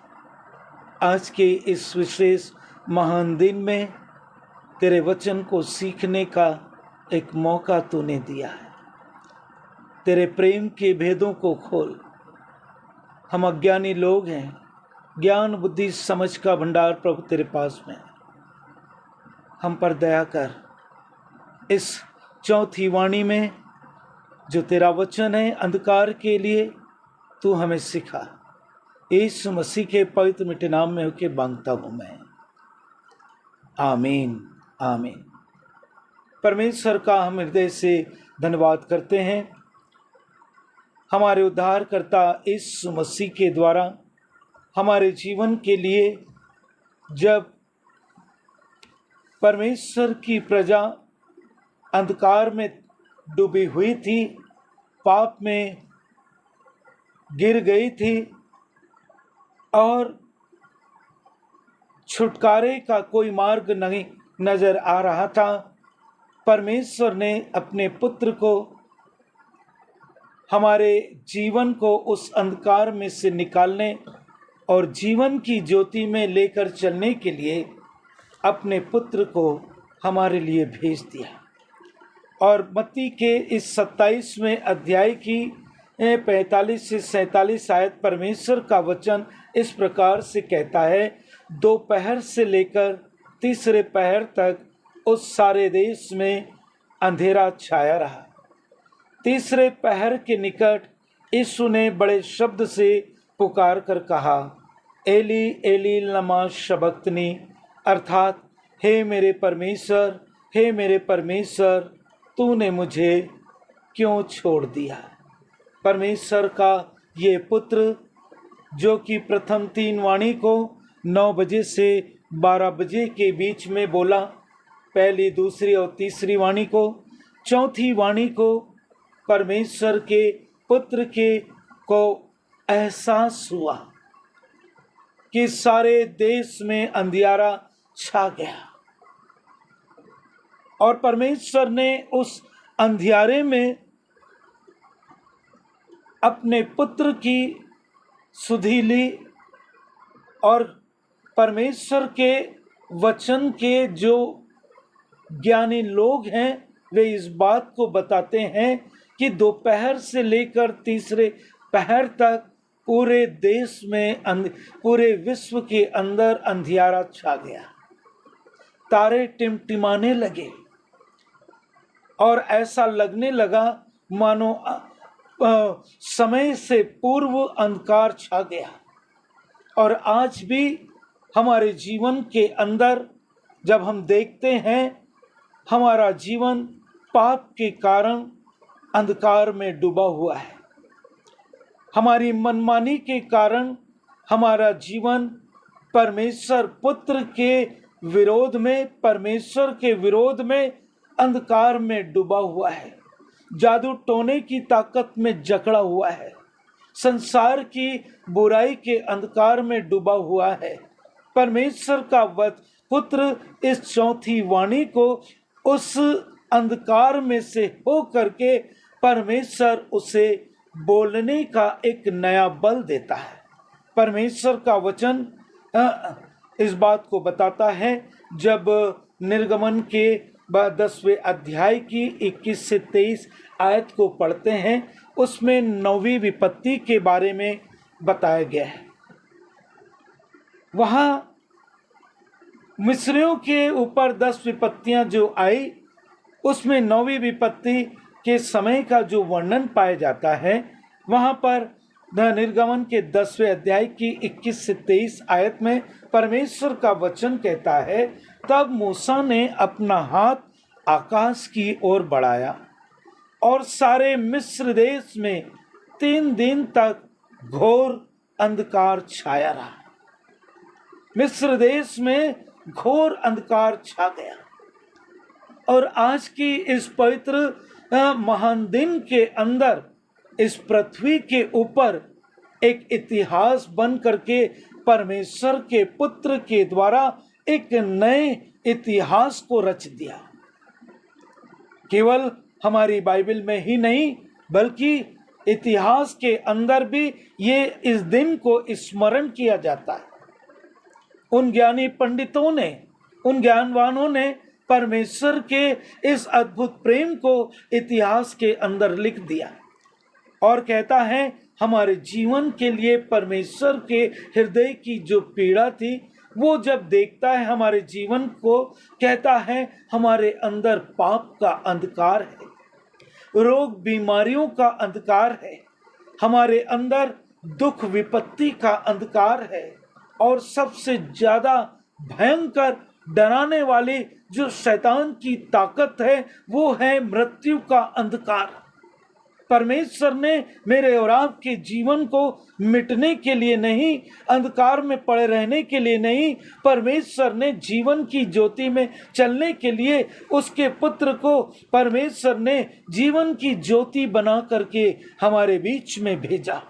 आज के इस विशेष महान दिन में तेरे वचन को सीखने का एक मौका तूने दिया है। तेरे प्रेम के भेदों को खोल। हम अज्ञानी लोग हैं, ज्ञान बुद्धि समझ का भंडार प्रभु तेरे पास में, हम पर दया कर। इस चौथी वाणी में जो तेरा वचन है अंधकार के लिए, तू हमें सिखा। यीशु मसीह के पवित्र मिठे नाम में होके मांगता हूँ मैं, आमीन आमीन। परमेश्वर का हम हृदय से धन्यवाद करते हैं। हमारे उद्धारकर्ता यीशु मसीह के द्वारा हमारे जीवन के लिए जब परमेश्वर की प्रजा अंधकार में डूबी हुई थी, पाप में गिर गई थी और छुटकारे का कोई मार्ग नहीं नजर आ रहा था, परमेश्वर ने अपने पुत्र को हमारे जीवन को उस अंधकार में से निकालने और जीवन की ज्योति में लेकर चलने के लिए अपने पुत्र को हमारे लिए भेज दिया। और मत्ती के इस 27वें अध्याय की 45 से 47 आयत परमेश्वर का वचन इस प्रकार से कहता है, दोपहर से लेकर तीसरे पहर तक उस सारे देश में अंधेरा छाया रहा। तीसरे पहर के निकट यीशु ने बड़े शब्द से पुकार कर कहा, एली एली लमा शबक्तनी, अर्थात हे मेरे परमेश्वर, हे मेरे परमेश्वर, तूने मुझे क्यों छोड़ दिया। परमेश्वर का ये पुत्र जो कि प्रथम 3 वाणी को 9 बजे से 12 बजे के बीच में बोला, पहली, दूसरी और तीसरी वाणी को, चौथी वाणी को परमेश्वर के पुत्र के को एहसास हुआ कि सारे देश में अंधियारा छा गया और परमेश्वर ने उस अंधियारे में अपने पुत्र की सुधि ली और परमेश्वर के वचन के जो ज्ञानी लोग हैं वे इस बात को बताते हैं कि दोपहर से लेकर तीसरे पहर तक पूरे देश में पूरे विश्व के अंदर अंधियारा छा गया। तारे टिमटिमाने लगे और ऐसा लगने लगा मानो समय से पूर्व अंधकार छा गया। और आज भी हमारे जीवन के अंदर जब हम देखते हैं हमारा जीवन पाप के कारण अंधकार में डूबा हुआ है, हमारी मनमानी के कारण हमारा जीवन परमेश्वर पुत्र के विरोध में, परमेश्वर के विरोध में अंधकार में डूबा हुआ है, जादू टोने की ताकत में जकड़ा हुआ है, संसार की बुराई के अंधकार में डूबा हुआ है। परमेश्वर का पुत्र इस चौथी वाणी को उस अंधकार में से हो करके परमेश्वर उसे बोलने का एक नया बल देता है। परमेश्वर का वचन इस बात को बताता है, जब निर्गमन के 10वें अध्याय की 21 से 23 आयत को पढ़ते हैं, उसमें 9वीं विपत्ति के बारे में बताया गया है। वहाँ मिस्रियों के ऊपर 10 विपत्तियां जो आई, उसमें 9वीं विपत्ति के समय का जो वर्णन पाया जाता है, वहाँ पर निर्गमन के 10वें अध्याय की 21 से 23 आयत में परमेश्वर का वचन कहता है, तब मूसा ने अपना हाथ आकाश की ओर बढ़ाया और सारे मिस्र देश में 3 दिन तक घोर अंधकार छाया रहा। मिस्र देश में घोर अंधकार छा गया। और आज की इस पवित्र महान दिन के अंदर इस पृथ्वी के ऊपर एक इतिहास बन करके परमेश्वर के पुत्र के द्वारा एक नए इतिहास को रच दिया। केवल हमारी बाइबल में ही नहीं बल्कि इतिहास के अंदर भी ये इस दिन को स्मरण किया जाता है। उन ज्ञानी पंडितों ने, उन ज्ञानवानों ने परमेश्वर के इस अद्भुत प्रेम को इतिहास के अंदर लिख दिया और कहता है हमारे जीवन के लिए परमेश्वर के हृदय की जो पीड़ा थी वो जब देखता है हमारे जीवन को, कहता है हमारे अंदर पाप का अंधकार है, रोग बीमारियों का अंधकार है, हमारे अंदर दुख विपत्ति का अंधकार है और सबसे ज्यादा भयंकर डराने वाली जो शैतान की ताकत है वो है मृत्यु का अंधकार। परमेश्वर ने मेरे और आपके जीवन को मिटने के लिए नहीं, अंधकार में पड़े रहने के लिए नहीं, परमेश्वर ने जीवन की ज्योति में चलने के लिए उसके पुत्र को परमेश्वर ने जीवन की ज्योति बना करके हमारे बीच में भेजा।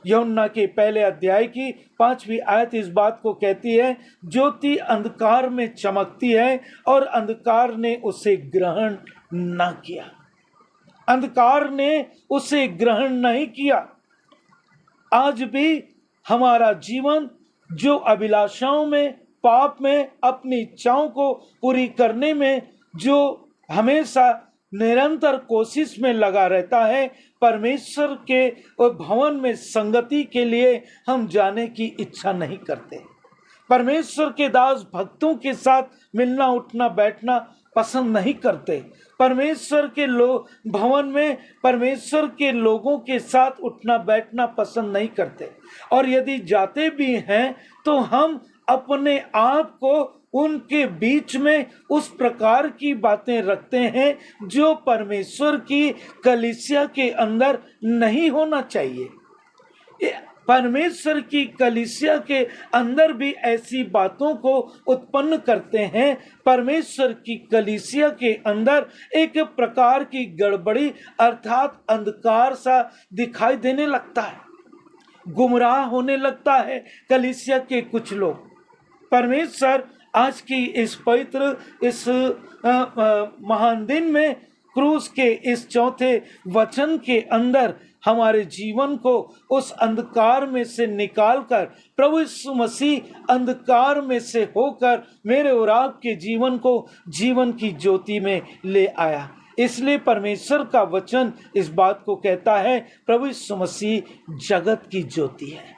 यूहन्ना के पहले अध्याय की 5वीं आयत इस बात को कहती है, ज्योति अंधकार में चमकती है और अंधकार ने उसे ग्रहण न किया। अंधकार ने उसे ग्रहण नहीं किया। आज भी हमारा जीवन जो अभिलाषाओं में, पाप में, अपनी इच्छाओं को पूरी करने में जो हमेशा निरंतर कोशिश में लगा रहता है, परमेश्वर के भवन में संगति के लिए हम जाने की इच्छा नहीं करते। परमेश्वर के दास भक्तों के साथ मिलना, उठना, बैठना पसंद नहीं करते। परमेश्वर के भवन में परमेश्वर के लोगों के साथ उठना बैठना पसंद नहीं करते। और यदि जाते भी हैं तो हम अपने आप को उनके बीच में उस प्रकार की बातें रखते हैं जो परमेश्वर की कलीसिया के अंदर नहीं होना चाहिए। परमेश्वर की कलीसिया के अंदर भी ऐसी बातों को उत्पन्न करते हैं। परमेश्वर की कलीसिया के अंदर एक प्रकार की गड़बड़ी अर्थात अंधकार सा दिखाई देने लगता है, गुमराह होने लगता है कलीसिया के कुछ लोग। परमेश्वर आज की इस पवित्र इस महान दिन में क्रूस के इस चौथे वचन के अंदर हमारे जीवन को उस अंधकार में से निकालकर प्रभु यीशु मसीह अंधकार में से होकर मेरे और आपके जीवन को जीवन की ज्योति में ले आया। इसलिए परमेश्वर का वचन इस बात को कहता है, प्रभु यीशु मसीह जगत की ज्योति है।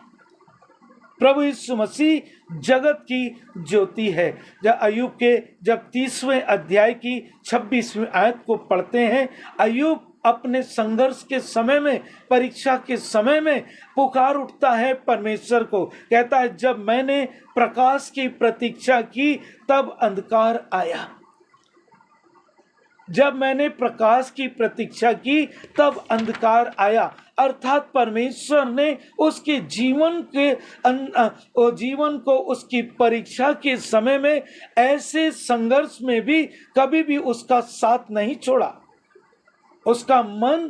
प्रभु यीशु मसीह जगत की ज्योति है। जब अय्यूब के 30वें अध्याय की 26वीं आयत को पढ़ते हैं, अय्यूब अपने संघर्ष के समय में, परीक्षा के समय में पुकार उठता है परमेश्वर को, कहता है जब मैंने प्रकाश की प्रतीक्षा की तब अंधकार आया। जब मैंने प्रकाश की प्रतीक्षा की तब अंधकार आया। अर्थात परमेश्वर ने उसके जीवन को उसकी परीक्षा के समय में ऐसे संघर्ष में भी कभी भी उसका साथ नहीं छोड़ा। उसका मन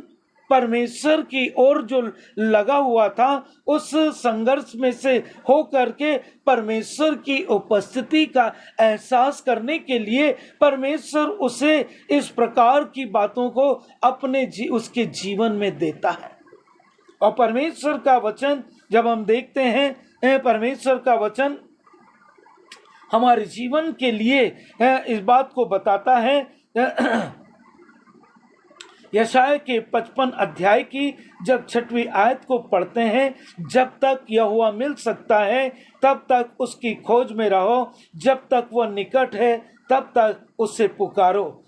परमेश्वर की ओर जो लगा हुआ था, उस संघर्ष में से हो करके परमेश्वर की उपस्थिति का एहसास करने के लिए परमेश्वर उसे इस प्रकार की बातों को उसके जीवन में देता है। और परमेश्वर का वचन जब हम देखते हैं, परमेश्वर का वचन हमारे जीवन के लिए इस बात को बताता है। यशायाह के 55 अध्याय की जब 6वीं आयत को पढ़ते हैं, जब तक यहोवा मिल सकता है तब तक उसकी खोज में रहो, जब तक वह निकट है तब तक उसे पुकारो।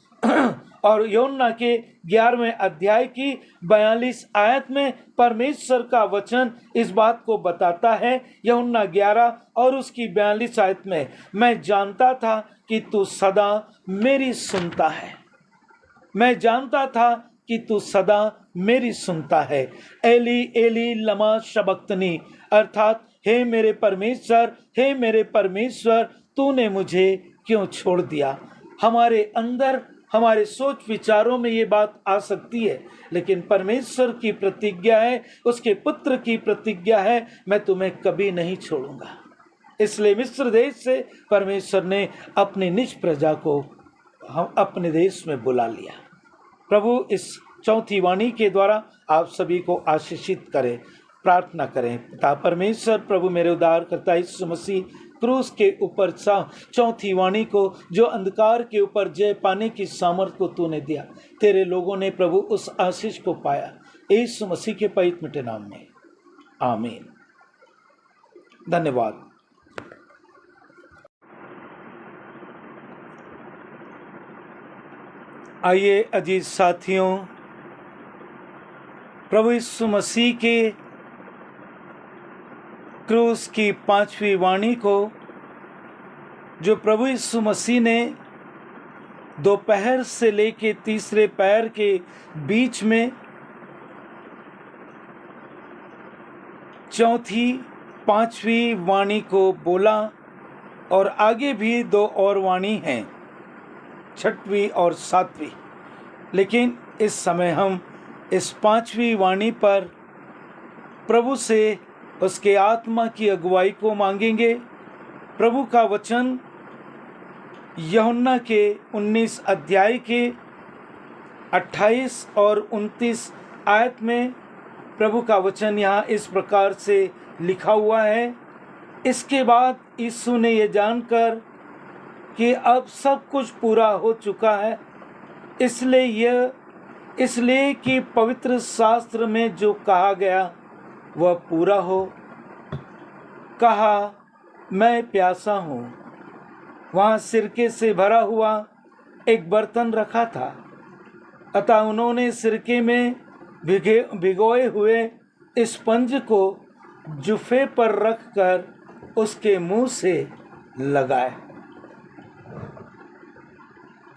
और यूहन्ना के 11वें अध्याय की 42 आयत में परमेश्वर का वचन इस बात को बताता है। यूहन्ना 11 और उसकी 42 आयत में, मैं जानता था कि तू सदा मेरी सुनता है। मैं जानता था कि तू सदा मेरी सुनता है। एली एली लमा शबक्तनी, अर्थात हे मेरे परमेश्वर तूने मुझे क्यों छोड़ दिया। हमारे अंदर, हमारे सोच विचारों में ये बात आ सकती है, लेकिन परमेश्वर की प्रतिज्ञा है, उसके पुत्र की प्रतिज्ञा है, मैं तुम्हें कभी नहीं छोड़ूंगा। इसलिए मिस्र देश से परमेश्वर ने अपनी निज प्रजा को हम अपने देश में बुला लिया। प्रभु इस चौथी वाणी के द्वारा आप सभी को आशीषित करें। प्रार्थना करें। पिता परमेश्वर, प्रभु मेरे उद्धारकर्ता यीशु मसीह क्रूस के ऊपर चौथी वाणी को, जो अंधकार के ऊपर जय पाने की सामर्थ को तूने दिया, तेरे लोगों ने प्रभु उस आशीष को पाया। यीशु मसीह के पवित्र मीठे नाम में आमीन। धन्यवाद। आइए अजीज साथियों, प्रभु यीशु मसीह के क्रूस की 5वीं वाणी को, जो प्रभु यीशु मसीह ने दोपहर से लेके तीसरे पैर के बीच में चौथी 5वीं वाणी को बोला, और आगे भी 2 और वाणी हैं, 6वीं और 7वीं। लेकिन इस समय हम इस 5वीं वाणी पर प्रभु से उसके आत्मा की अगुवाई को मांगेंगे। प्रभु का वचन यूहन्ना के 19 अध्याय के 28 और 29 आयत में प्रभु का वचन यहाँ इस प्रकार से लिखा हुआ है। इसके बाद यीशु ने ये जानकर कि अब सब कुछ पूरा हो चुका है, इसलिए कि पवित्र शास्त्र में जो कहा गया वह पूरा हो, कहा मैं प्यासा हूँ। वहाँ सिरके से भरा हुआ एक बर्तन रखा था, अतः उन्होंने सिरके में भिगोए हुए स्पंज को जुफे पर रखकर उसके मुंह से लगाया।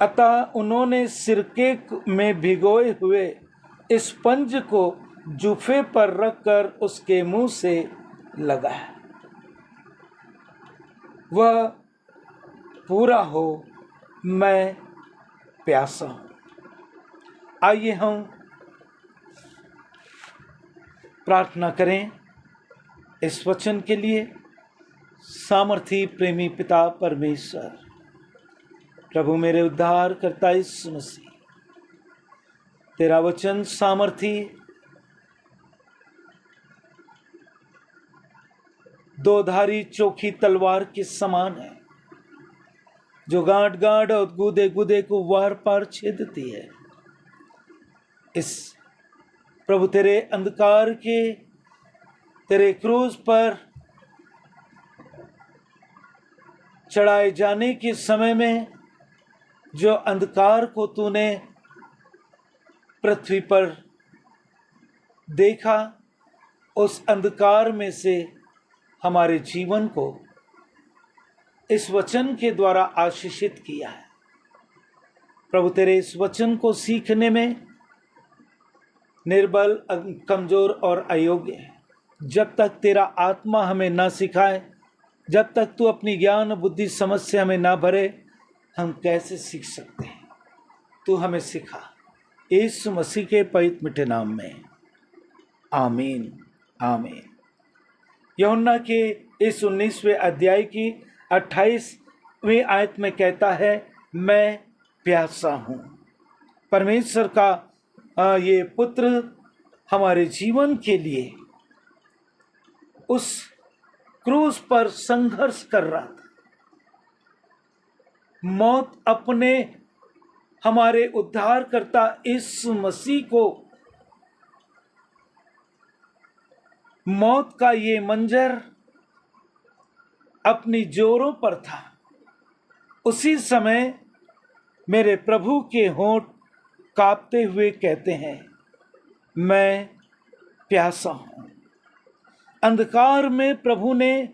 अतः उन्होंने सिरके में भिगोए हुए स्पंज को जुफे पर रखकर उसके मुंह से लगाया। वह पूरा हो, मैं प्यासा हूँ। आइए हम प्रार्थना करें इस वचन के लिए। सामर्थी प्रेमी पिता परमेश्वर, प्रभु मेरे उद्धार करता यीशु मसीह, तेरा वचन सामर्थी दोधारी चोखी तलवार के समान है, जो गांठ गांठ और गुदे गुदे को वार पार छेदती है। इस प्रभु तेरे अंधकार के तेरे क्रूज पर चढ़ाए जाने के समय में जो अंधकार को तूने पृथ्वी पर देखा, उस अंधकार में से हमारे जीवन को इस वचन के द्वारा आशीषित किया है। प्रभु तेरे इस वचन को सीखने में निर्बल, कमजोर और अयोग्य है। जब तक तेरा आत्मा हमें ना सिखाए, जब तक तू अपनी ज्ञान बुद्धि समझ से हमें ना भरे, हम कैसे सीख सकते हैं? तू हमें सिखा, यीशु मसीह के पवित्र मीठे नाम में, आमीन आमीन। यूहन्ना के इस 19वें अध्याय की 28वीं आयत में कहता है, मैं प्यासा हूँ। परमेश्वर का ये पुत्र हमारे जीवन के लिए उस क्रूस पर संघर्ष कर रहा था। मौत अपने हमारे उद्धारकर्ता यीशु मसीह को, मौत का ये मंजर अपनी जोरों पर था। उसी समय मेरे प्रभु के होंठ कांपते हुए कहते हैं, मैं प्यासा हूं। अंधकार में प्रभु ने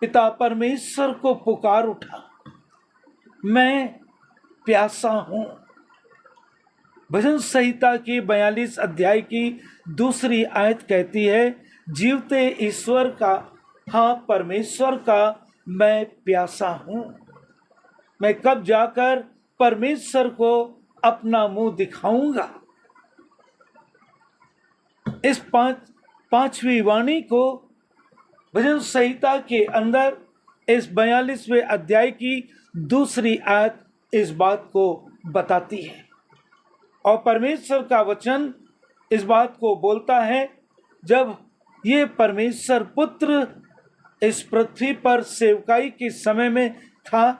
पिता परमेश्वर को पुकार उठा, मैं प्यासा हूं। भजन संहिता की 42 अध्याय की 2 आयत कहती है, जीवते ईश्वर का, हाँ परमेश्वर का मैं प्यासा हूं। मैं कब जाकर परमेश्वर को अपना मुंह दिखाऊंगा। इस पांचवी वाणी को भजन संहिता के अंदर इस 42वें अध्याय की 2 आयत इस बात को बताती है। और परमेश्वर का वचन इस बात को बोलता है, जब ये परमेश्वर पुत्र इस पृथ्वी पर सेवकाई के समय में था,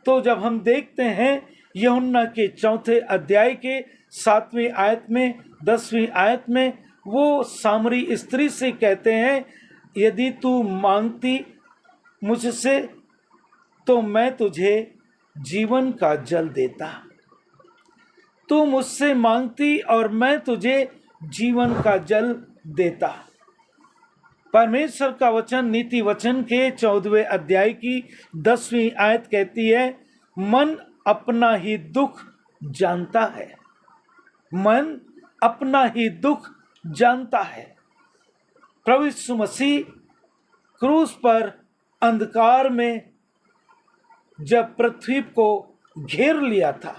तो जब हम देखते हैं यूहन्ना के 4 अध्याय के 7वीं आयत में, 10वीं आयत में, वो सामरी स्त्री से कहते हैं, यदि तू मांगती मुझसे तो मैं तुझे जीवन का जल देता। तू मुझसे मांगती और मैं तुझे जीवन का जल देता। परमेश्वर का वचन नीति वचन के 14वें अध्याय की 10वीं आयत कहती है, मन अपना ही दुख जानता है। मन अपना ही दुख जानता है। प्रभु यीशु मसीह क्रूस पर अंधकार में जब पृथ्वी को घेर लिया था,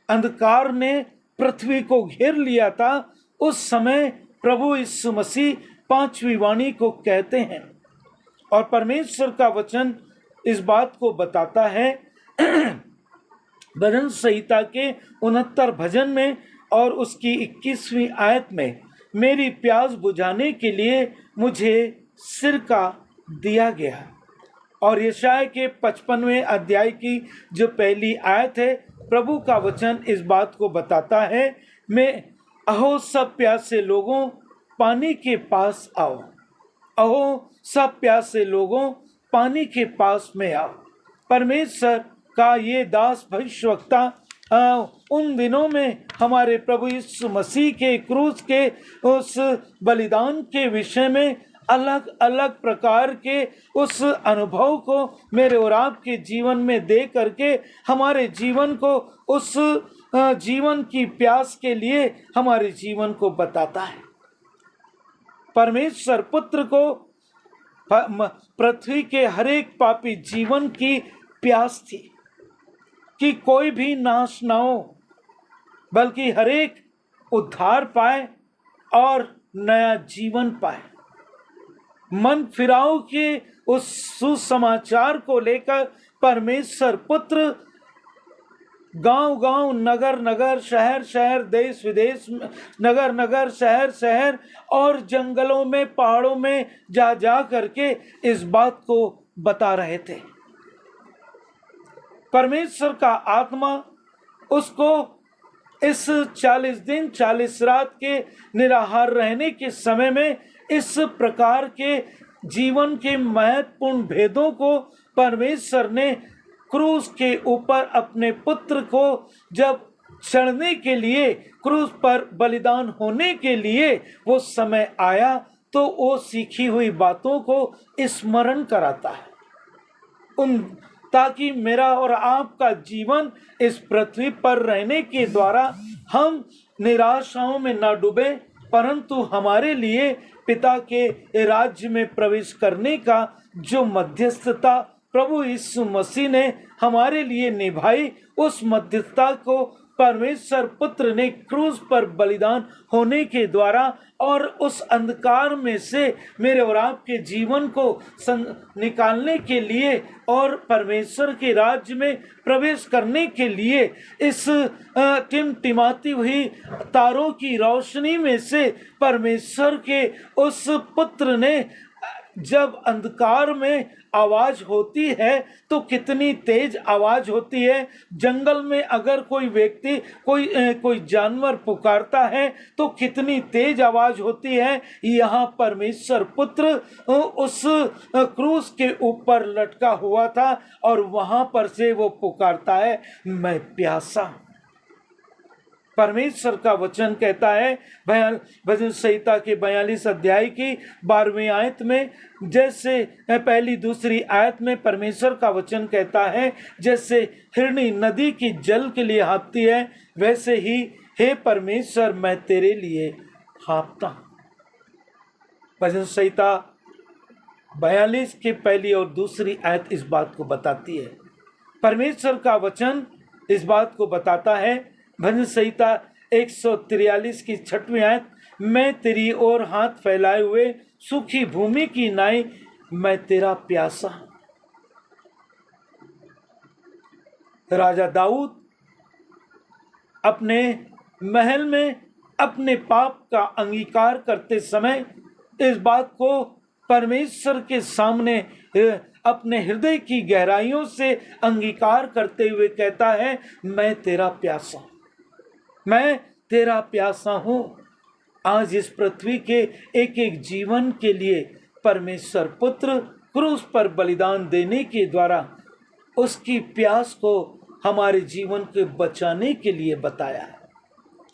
अंधकार ने पृथ्वी को घेर लिया था, उस समय प्रभु यीशु मसीह पांचवी वाणी को कहते हैं और परमेश्वर का वचन इस बात को बताता है भजन संहिता के 69 भजन में और उसकी 21वीं आयत में, मेरी प्यास बुझाने के लिए मुझे सिरका दिया गया। और यशायाह के 55वें अध्याय की जो पहली आयत है, प्रभु का वचन इस बात को बताता है, मैं अहो सब प्यासे लोगों पानी के पास आओ, अहो सब प्यासे लोगों पानी के पास में आओ। परमेश्वर का ये दास भविष्यवक्ता उन दिनों में हमारे प्रभु यीशु मसीह के क्रूस के उस बलिदान के विषय में अलग अलग प्रकार के उस अनुभव को मेरे और आपके जीवन में दे करके हमारे जीवन को उस जीवन की प्यास के लिए हमारे जीवन को बताता है। परमेश्वर पुत्र को पृथ्वी के हरेक पापी जीवन की प्यास थी कि कोई भी नाश ना हो, बल्कि हरेक उद्धार पाए और नया जीवन पाए। मन फिराव के उस सुसमाचार को लेकर परमेश्वर पुत्र गांव गांव, नगर नगर, शहर शहर, देश विदेश, नगर नगर, शहर शहर और जंगलों में, पहाड़ों में जा जा करके इस बात को बता रहे थे। परमेश्वर का आत्मा उसको इस 40 दिन 40 रात के निराहार रहने के समय में इस प्रकार के जीवन के महत्वपूर्ण भेदों को परमेश्वर ने क्रूस के ऊपर अपने पुत्र को जब चढ़ने के लिए, क्रूस पर बलिदान होने के लिए वो समय आया, तो वो सीखी हुई बातों को स्मरण कराता है, ताकि मेरा और आपका जीवन इस पृथ्वी पर रहने के द्वारा हम निराशाओं में ना डूबे, परंतु हमारे लिए पिता के राज्य में प्रवेश करने का जो मध्यस्थता प्रभु यीशु मसीह ने हमारे लिए निभाई, उस मध्यस्थता को परमेश्वर पुत्र ने क्रूस पर बलिदान होने के द्वारा और उस अंधकार में से मेरे और आपके जीवन को निकालने के लिए और परमेश्वर के राज्य में प्रवेश करने के लिए इस टिमटिमाती हुई तारों की रोशनी में से परमेश्वर के उस पुत्र ने, जब अंधकार में आवाज होती है तो कितनी तेज आवाज होती है। जंगल में अगर कोई व्यक्ति कोई जानवर पुकारता है तो कितनी तेज आवाज होती है। यहाँ परमेश्वर पुत्र उस क्रूस के ऊपर लटका हुआ था और वहां पर से वो पुकारता है, मैं प्यासा। परमेश्वर का वचन कहता है भजन संहिता के 42 अध्याय की 12वीं आयत में, जैसे पहली दूसरी आयत में परमेश्वर का वचन कहता है, जैसे हिरनी नदी की जल के लिए हाँफती है, वैसे ही हे परमेश्वर मैं तेरे लिए हाँफता हूँ। भजन संहिता 42 की पहली और दूसरी आयत इस बात को बताती है। परमेश्वर का वचन इस बात को बताता है। भजन संहिता 143 की 6वीं आयत, मैं तेरी ओर हाथ फैलाए हुए सूखी भूमि की नाई मैं तेरा प्यासा। राजा दाऊद अपने महल में अपने पाप का अंगीकार करते समय इस बात को परमेश्वर के सामने अपने हृदय की गहराइयों से अंगीकार करते हुए कहता है, मैं तेरा प्यासा, मैं तेरा प्यासा हूँ। आज इस पृथ्वी के एक एक जीवन के लिए परमेश्वर पुत्र क्रूस पर बलिदान देने के द्वारा उसकी प्यास को हमारे जीवन के बचाने के लिए बताया है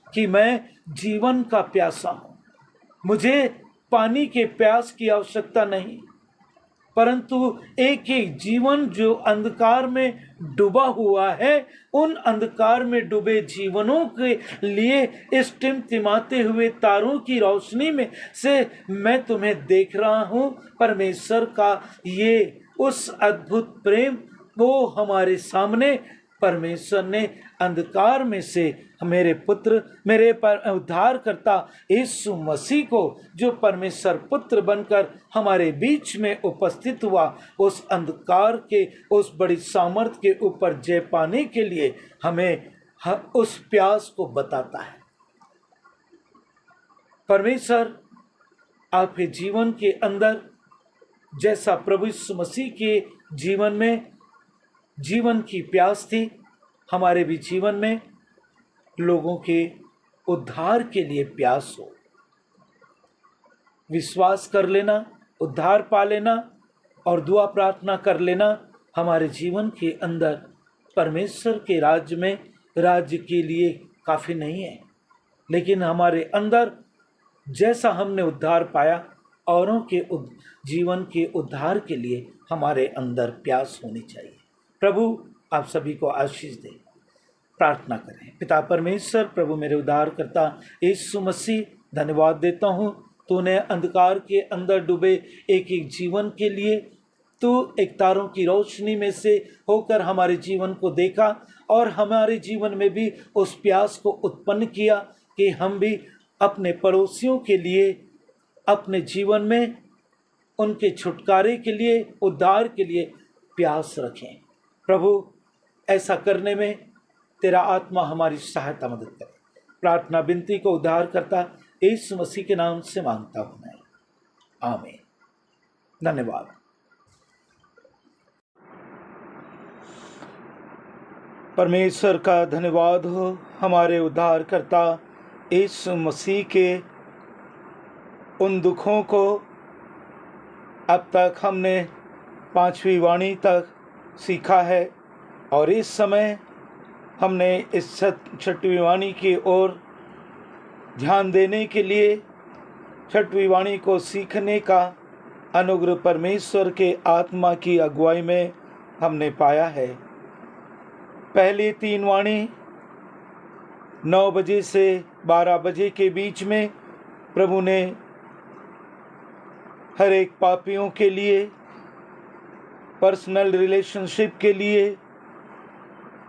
कि मैं जीवन का प्यासा हूँ। मुझे पानी के प्यास की आवश्यकता नहीं, परंतु एक एक जीवन जो अंधकार में डूबा हुआ है, उन अंधकार में डूबे जीवनों के लिए इस टिमटिमाते हुए तारों की रोशनी में से मैं तुम्हें देख रहा हूँ। परमेश्वर का ये उस अद्भुत प्रेम वो हमारे सामने परमेश्वर ने अंधकार में से मेरे पुत्र, मेरे पर उद्धार करता यीशु मसीह को, जो परमेश्वर पुत्र बनकर हमारे बीच में उपस्थित हुआ, उस अंधकार के, उस बड़ी सामर्थ के ऊपर जय पाने के लिए हमें उस प्यास को बताता है। परमेश्वर आपके जीवन के अंदर जैसा प्रभु यीशु मसीह के जीवन में जीवन की प्यास थी, हमारे भी जीवन में लोगों के उद्धार के लिए प्यास हो। विश्वास कर लेना, उद्धार पा लेना और दुआ प्रार्थना कर लेना हमारे जीवन के अंदर परमेश्वर के राज्य के लिए काफ़ी नहीं है, लेकिन हमारे अंदर जैसा हमने उद्धार पाया, औरों के जीवन के उद्धार के लिए हमारे अंदर प्यास होनी चाहिए। प्रभु आप सभी को आशीष दे। प्रार्थना करें। पिता परमेश्वर, प्रभु मेरे उद्धारकर्ता यीशु मसीह, धन्यवाद देता हूँ, तूने अंधकार के अंदर डूबे एक एक जीवन के लिए तू एक तारों की रोशनी में से होकर हमारे जीवन को देखा और हमारे जीवन में भी उस प्यास को उत्पन्न किया कि हम भी अपने पड़ोसियों के लिए, अपने जीवन में उनके छुटकारे के लिए, उद्धार के लिए प्यास रखें। प्रभु ऐसा करने में तेरा आत्मा हमारी सहायता मदद करे। प्रार्थना विनती को उद्धार करता यीशु मसीह के नाम से मांगता हूँ मैं, आमीन। धन्यवाद। परमेश्वर का धन्यवाद हो हमारे उद्धारकर्ता यीशु मसीह के उन दुखों को अब तक हमने 5वीं वाणी तक सीखा है और इस समय हमने इस 6वीं वाणी की ओर ध्यान देने के लिए 6वीं वाणी को सीखने का अनुग्रह परमेश्वर के आत्मा की अगुवाई में हमने पाया है। पहली 3 वाणी 9 बजे से 12 बजे के बीच में प्रभु ने हर एक पापियों के लिए, पर्सनल रिलेशनशिप के लिए,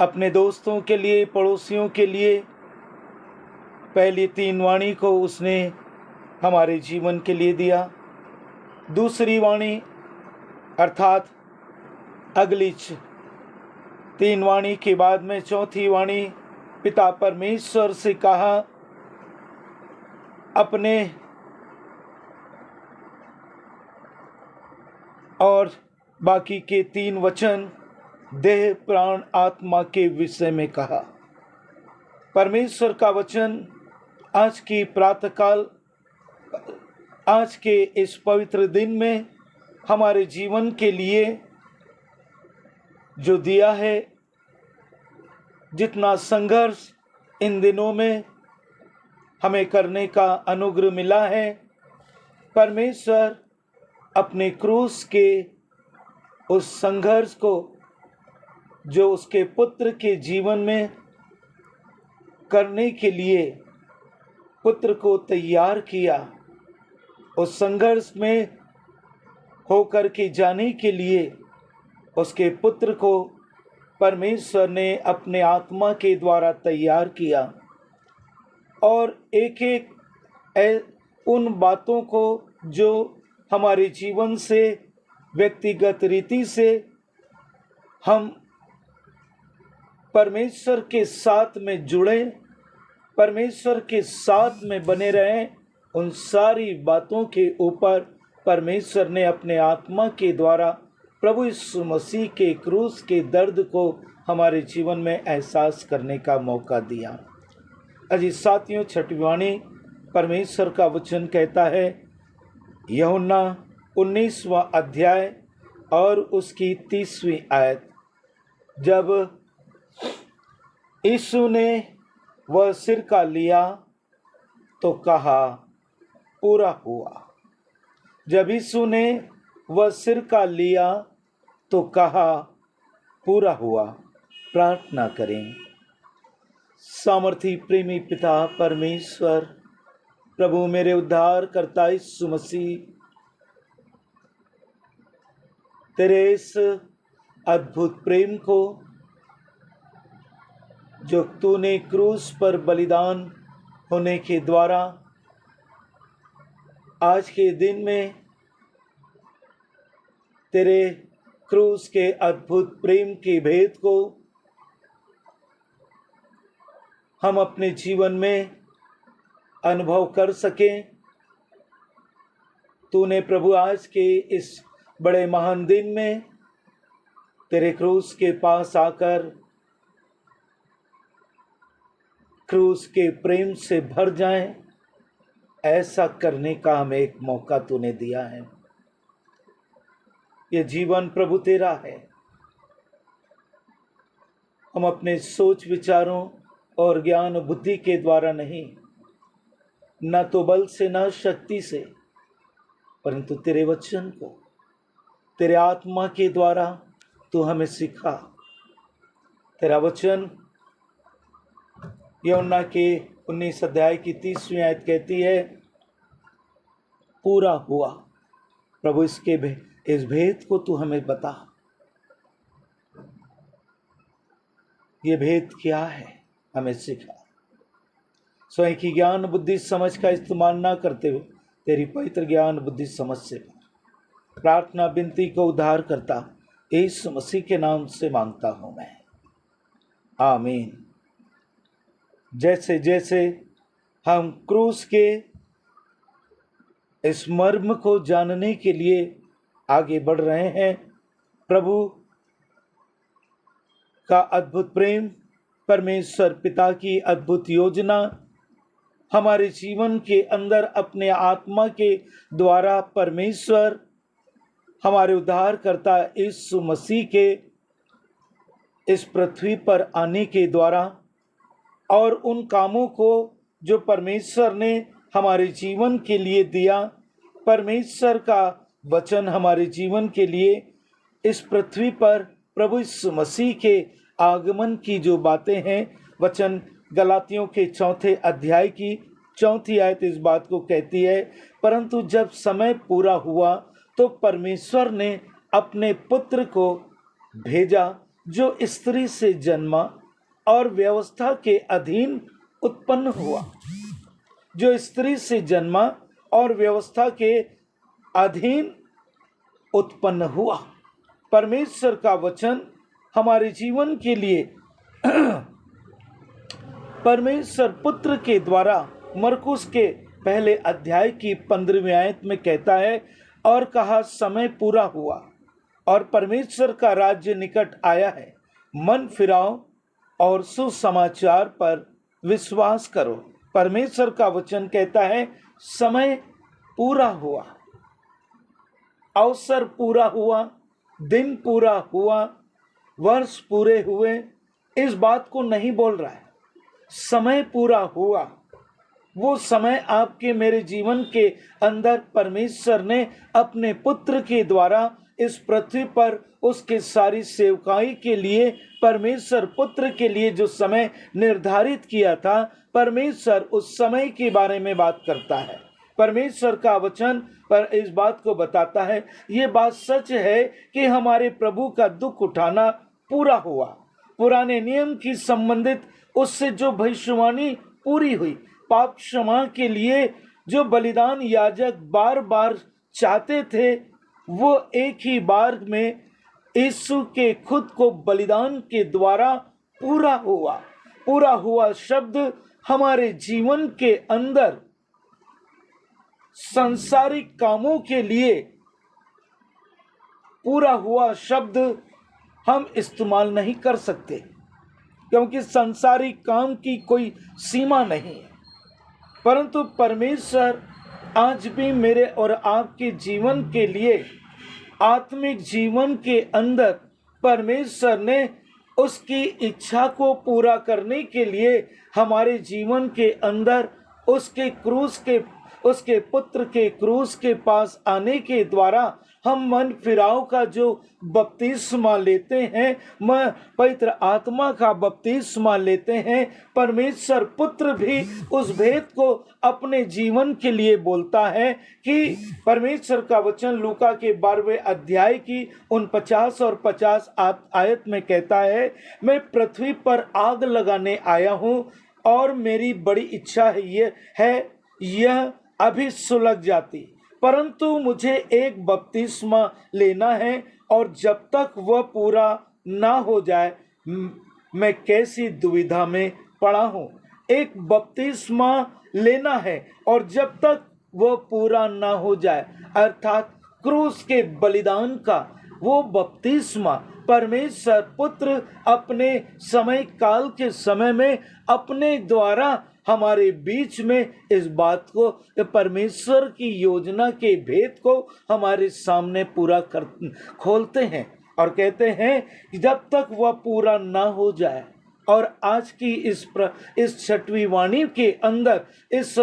अपने दोस्तों के लिए, पड़ोसियों के लिए पहली 3 वाणी को उसने हमारे जीवन के लिए दिया। दूसरी वाणी अर्थात अगली 3 वाणी के बाद में 4थी वाणी पिता परमेश्वर से कहा, अपने और बाकी के 3 वचन देह, प्राण, आत्मा के विषय में कहा। परमेश्वर का वचन आज की प्रातःकाल, आज के इस पवित्र दिन में हमारे जीवन के लिए जो दिया है, जितना संघर्ष इन दिनों में हमें करने का अनुग्रह मिला है, परमेश्वर अपने क्रूस के उस संघर्ष को जो उसके पुत्र के जीवन में करने के लिए पुत्र को तैयार किया, उस संघर्ष में होकर के जाने के लिए उसके पुत्र को परमेश्वर ने अपने आत्मा के द्वारा तैयार किया और एक एक उन बातों को जो हमारे जीवन से व्यक्तिगत रीति से हम परमेश्वर के साथ में जुड़े, परमेश्वर के साथ में बने रहें, उन सारी बातों के ऊपर परमेश्वर ने अपने आत्मा के द्वारा प्रभु यीशु मसीह के क्रूस के दर्द को हमारे जीवन में एहसास करने का मौका दिया। अजी साथियों, 6वीं वाणी परमेश्वर का वचन कहता है, यूहन्ना 19वां अध्याय और उसकी 30वीं आयत, जब यीशु ने वह सिरका लिया तो कहा पूरा हुआ। जब यीशु ने वह सिरका लिया तो कहा पूरा हुआ। प्रार्थना करें। सामर्थी प्रेमी पिता परमेश्वर, प्रभु मेरे उद्धार करता यीशु मसीह, तेरे इस अद्भुत प्रेम को जो तूने क्रूस पर बलिदान होने के द्वारा आज के दिन में तेरे क्रूस के अद्भुत प्रेम के भेद को हम अपने जीवन में अनुभव कर सकें। तूने प्रभु आज के इस बड़े महान दिन में तेरे क्रूस के पास आकर क्रूस के प्रेम से भर जाएं, ऐसा करने का हमें एक मौका तूने दिया है। ये जीवन प्रभु तेरा है। हम अपने सोच विचारों और ज्ञान बुद्धि के द्वारा नहीं, न तो बल से न शक्ति से, परंतु तेरे वचन को तेरे आत्मा के द्वारा तू हमें सिखा। तेरा वचन यूहन्ना के 19 अध्याय की 30वीं आयत कहती है, पूरा हुआ। प्रभु इस भेद को तू हमें बता। ये भेद क्या है, हमें सिखा। स्वयं की ज्ञान बुद्धि समझ का इस्तेमाल ना करते हुए तेरी पवित्र ज्ञान बुद्धि समझ से प्रार्थना विनती को उद्धार करता यीशु मसीह के नाम से मांगता हूं मैं, आमीन। जैसे जैसे हम क्रूस के इस मर्म को जानने के लिए आगे बढ़ रहे हैं, प्रभु का अद्भुत प्रेम, परमेश्वर पिता की अद्भुत योजना हमारे जीवन के अंदर अपने आत्मा के द्वारा परमेश्वर हमारे उद्धारकर्ता यीशु मसीह के इस पृथ्वी पर आने के द्वारा और उन कामों को जो परमेश्वर ने हमारे जीवन के लिए दिया, परमेश्वर का वचन हमारे जीवन के लिए इस पृथ्वी पर प्रभु यीशु मसीह के आगमन की जो बातें हैं, वचन गलातियों के 4 अध्याय की 4 आयत इस बात को कहती है, परंतु जब समय पूरा हुआ तो परमेश्वर ने अपने पुत्र को भेजा जो स्त्री से जन्मा और व्यवस्था के अधीन उत्पन्न हुआ, जो स्त्री से जन्मा और व्यवस्था के अधीन उत्पन्न हुआ। परमेश्वर का वचन हमारे जीवन के लिए परमेश्वर पुत्र के द्वारा मरकुस के पहले अध्याय की 15वीं आयत में कहता है, और कहा समय पूरा हुआ और परमेश्वर का राज्य निकट आया है, मन फिराओ और सुसमाचार पर विश्वास करो। परमेश्वर का वचन कहता है समय पूरा हुआ, अवसर पूरा हुआ, दिन पूरा हुआ, वर्ष पूरे हुए, इस बात को नहीं बोल रहा है। समय पूरा हुआ, वो समय आपके मेरे जीवन के अंदर परमेश्वर ने अपने पुत्र के द्वारा इस पृथ्वी पर उसके सारी सेवकाई के लिए, परमेश्वर पुत्र के लिए जो समय निर्धारित किया था, परमेश्वर उस समय के बारे में बात करता है। परमेश्वर का वचन पर इस बात को बताता है, ये बात सच है कि हमारे प्रभु का दुख उठाना पूरा हुआ। पुराने नियम की संबंधित उससे जो भविष्यवाणी पूरी हुई, पाप क्षमा के लिए जो बलिदान याजक बार बार चाहते थे, वो एक ही बार में यीशु के खुद को बलिदान के द्वारा पूरा हुआ। पूरा हुआ शब्द हमारे जीवन के अंदर सांसारिक कामों के लिए पूरा हुआ शब्द हम इस्तेमाल नहीं कर सकते, क्योंकि सांसारिक काम की कोई सीमा नहीं है। परंतु परमेश्वर आज भी मेरे और आपके जीवन के लिए, आत्मिक जीवन के अंदर परमेश्वर ने उसकी इच्छा को पूरा करने के लिए हमारे जीवन के अंदर उसके पुत्र के क्रूस के पास आने के द्वारा हम मन फिराव का जो बपतिस्मा लेते हैं, पवित्र आत्मा का बपतिस्मा लेते हैं, परमेश्वर पुत्र भी उस भेद को अपने जीवन के लिए बोलता है कि परमेश्वर का वचन लूका के 12वें अध्याय की 49 और 50 आयत में कहता है, मैं पृथ्वी पर आग लगाने आया हूँ और मेरी बड़ी इच्छा यह अभी सुलग जाती, परंतु मुझे एक बपतिस्मा लेना है और जब तक वह पूरा ना हो जाए मैं कैसी दुविधा में पड़ा हूँ। एक बपतिस्मा लेना है और जब तक वह पूरा ना हो जाए, अर्थात क्रूस के बलिदान का वो बपतिस्मा परमेश्वर पुत्र अपने समय काल के समय में अपने द्वारा हमारे बीच में इस बात को, परमेश्वर की योजना के भेद को हमारे सामने पूरा खोलते हैं और कहते हैं कि जब तक वह पूरा ना हो जाए। और आज की इस छठवीं वाणी के अंदर, इस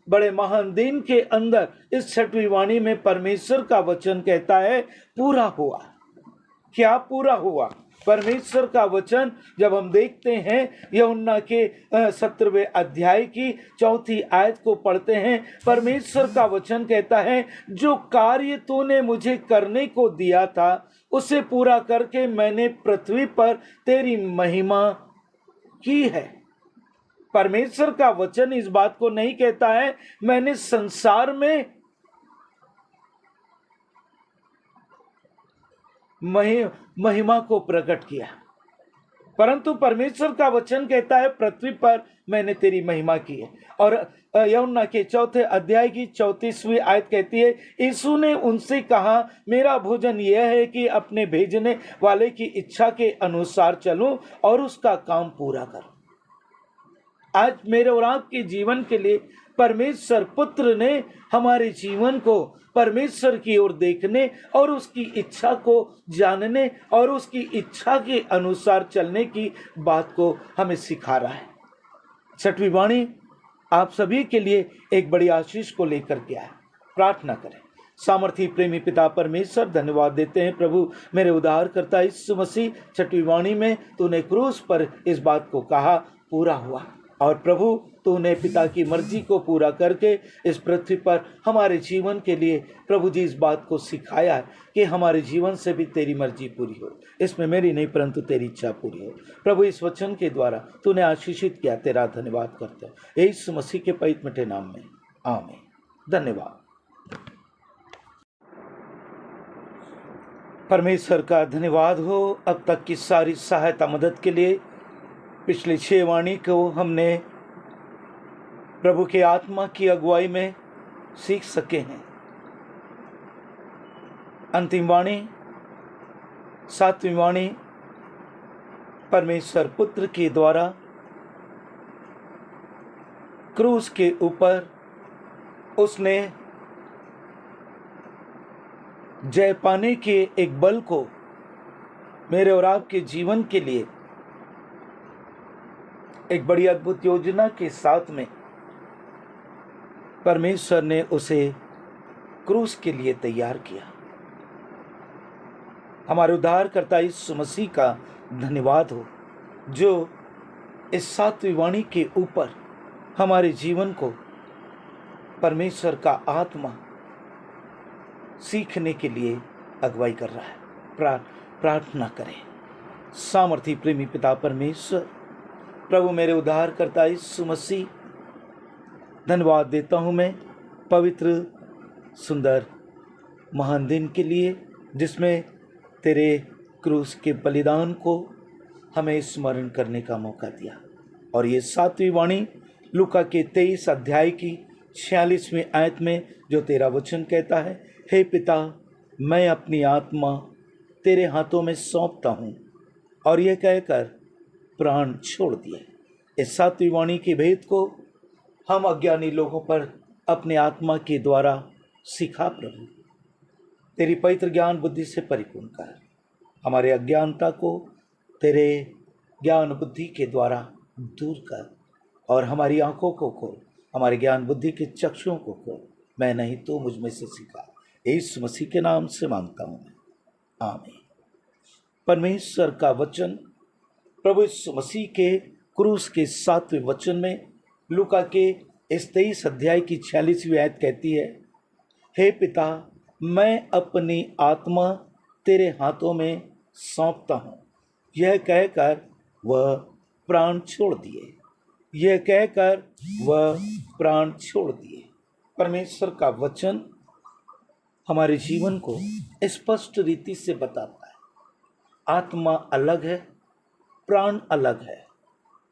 बड़े महान दिन के अंदर, इस छठवीं वाणी में परमेश्वर का वचन कहता है पूरा हुआ। क्या पूरा हुआ? परमेश्वर का वचन जब हम देखते हैं यूहन्ना के 17वें अध्याय की 4थी आयत को पढ़ते हैं, परमेश्वर का वचन कहता है, जो कार्य तूने मुझे करने को दिया था उसे पूरा करके मैंने पृथ्वी पर तेरी महिमा की है। परमेश्वर का वचन इस बात को नहीं कहता है मैंने संसार में महिमा को प्रकट किया, परंतु परमेश्वर का वचन कहता है पृथ्वी पर मैंने तेरी महिमा की है। और यूहन्ना के 4थे अध्याय की 34वीं आयत कहती है, यीशु ने उनसे कहा, मेरा भोजन यह है कि अपने भेजने वाले की इच्छा के अनुसार चलूं और उसका काम पूरा करूं। आज मेरे और आपके जीवन के लिए परमेश्वर पुत्र ने हमारे जीवन को परमेश्वर की ओर देखने और उसकी इच्छा को जानने और उसकी इच्छा के अनुसार चलने की बात को हमें सिखा रहा है। छठवीं वाणी आप सभी के लिए एक बड़ी आशीष को लेकर के आया। प्रार्थना करें। सामर्थी प्रेमी पिता परमेश्वर, धन्यवाद देते हैं प्रभु, मेरे उद्धारकर्ता यीशु मसीह, छठवीं वाणी में तूने क्रूस पर इस बात को कहा पूरा हुआ, और प्रभु तूने पिता की मर्जी को पूरा करके इस पृथ्वी पर हमारे जीवन के लिए प्रभु जी इस बात को सिखाया है कि हमारे जीवन से भी तेरी मर्जी पूरी हो, इसमें मेरी नहीं परंतु तेरी इच्छा पूरी हो। प्रभु इस वचन के द्वारा तूने आशीषित किया, तेरा धन्यवाद करते हैं यीशु मसीह के पवित्र मीठे नाम में, आमीन। धन्यवाद। परमेश्वर का धन्यवाद हो अब तक की सारी सहायता मदद के लिए। पिछली 6 वाणी को हमने प्रभु के आत्मा की अगुवाई में सीख सके हैं। अंतिम वाणी 7वीं वाणी परमेश्वर पुत्र के द्वारा क्रूस के ऊपर उसने जय पाने के एक बल को मेरे और आपके जीवन के लिए एक बड़ी अद्भुत योजना के साथ में परमेश्वर ने उसे क्रूस के लिए तैयार किया। हमारे उद्धारकर्ता यीशु मसीह का धन्यवाद हो, जो इस 7वीं वाणी के ऊपर हमारे जीवन को परमेश्वर का आत्मा सीखने के लिए अगुवाई कर रहा है। प्रार्थना करें। सामर्थी प्रेमी पिता परमेश्वर, प्रभु मेरे उद्धारकर्ता यीशु मसीह, धन्यवाद देता हूँ मैं पवित्र सुंदर महान दिन के लिए जिसमें तेरे क्रूस के बलिदान को हमें स्मरण करने का मौका दिया। और ये 7वीं वाणी लूका के 23 अध्याय की 46वीं आयत में जो तेरा वचन कहता है, हे पिता मैं अपनी आत्मा तेरे हाथों में सौंपता हूँ, और यह कहकर प्राण छोड़ दिए। इस 7वीं वाणी के भेद को हम अज्ञानी लोगों पर अपने आत्मा के द्वारा सिखा। प्रभु तेरी पवित्र ज्ञान बुद्धि से परिपूर्ण कर, हमारे अज्ञानता को तेरे ज्ञान बुद्धि के द्वारा दूर कर, और हमारी आंखों को खोल, हमारे ज्ञान बुद्धि के चक्षुओं को खोल। मैं नहीं तो मुझ में से सिखा, यीशु मसीह के नाम से मांगता हूँ, आमीन। परमेश्वर का वचन प्रभु यीशु मसीह के क्रूस के 7वें वचन में लूका के इस 23 अध्याय की 46वीं आयत कहती है, हे पिता, मैं अपनी आत्मा तेरे हाथों में सौंपता हूँ। यह कहकर वह प्राण छोड़ दिए। यह कहकर वह प्राण छोड़ दिए। परमेश्वर का वचन हमारे जीवन को स्पष्ट रीति से बताता है। आत्मा अलग है, प्राण अलग है।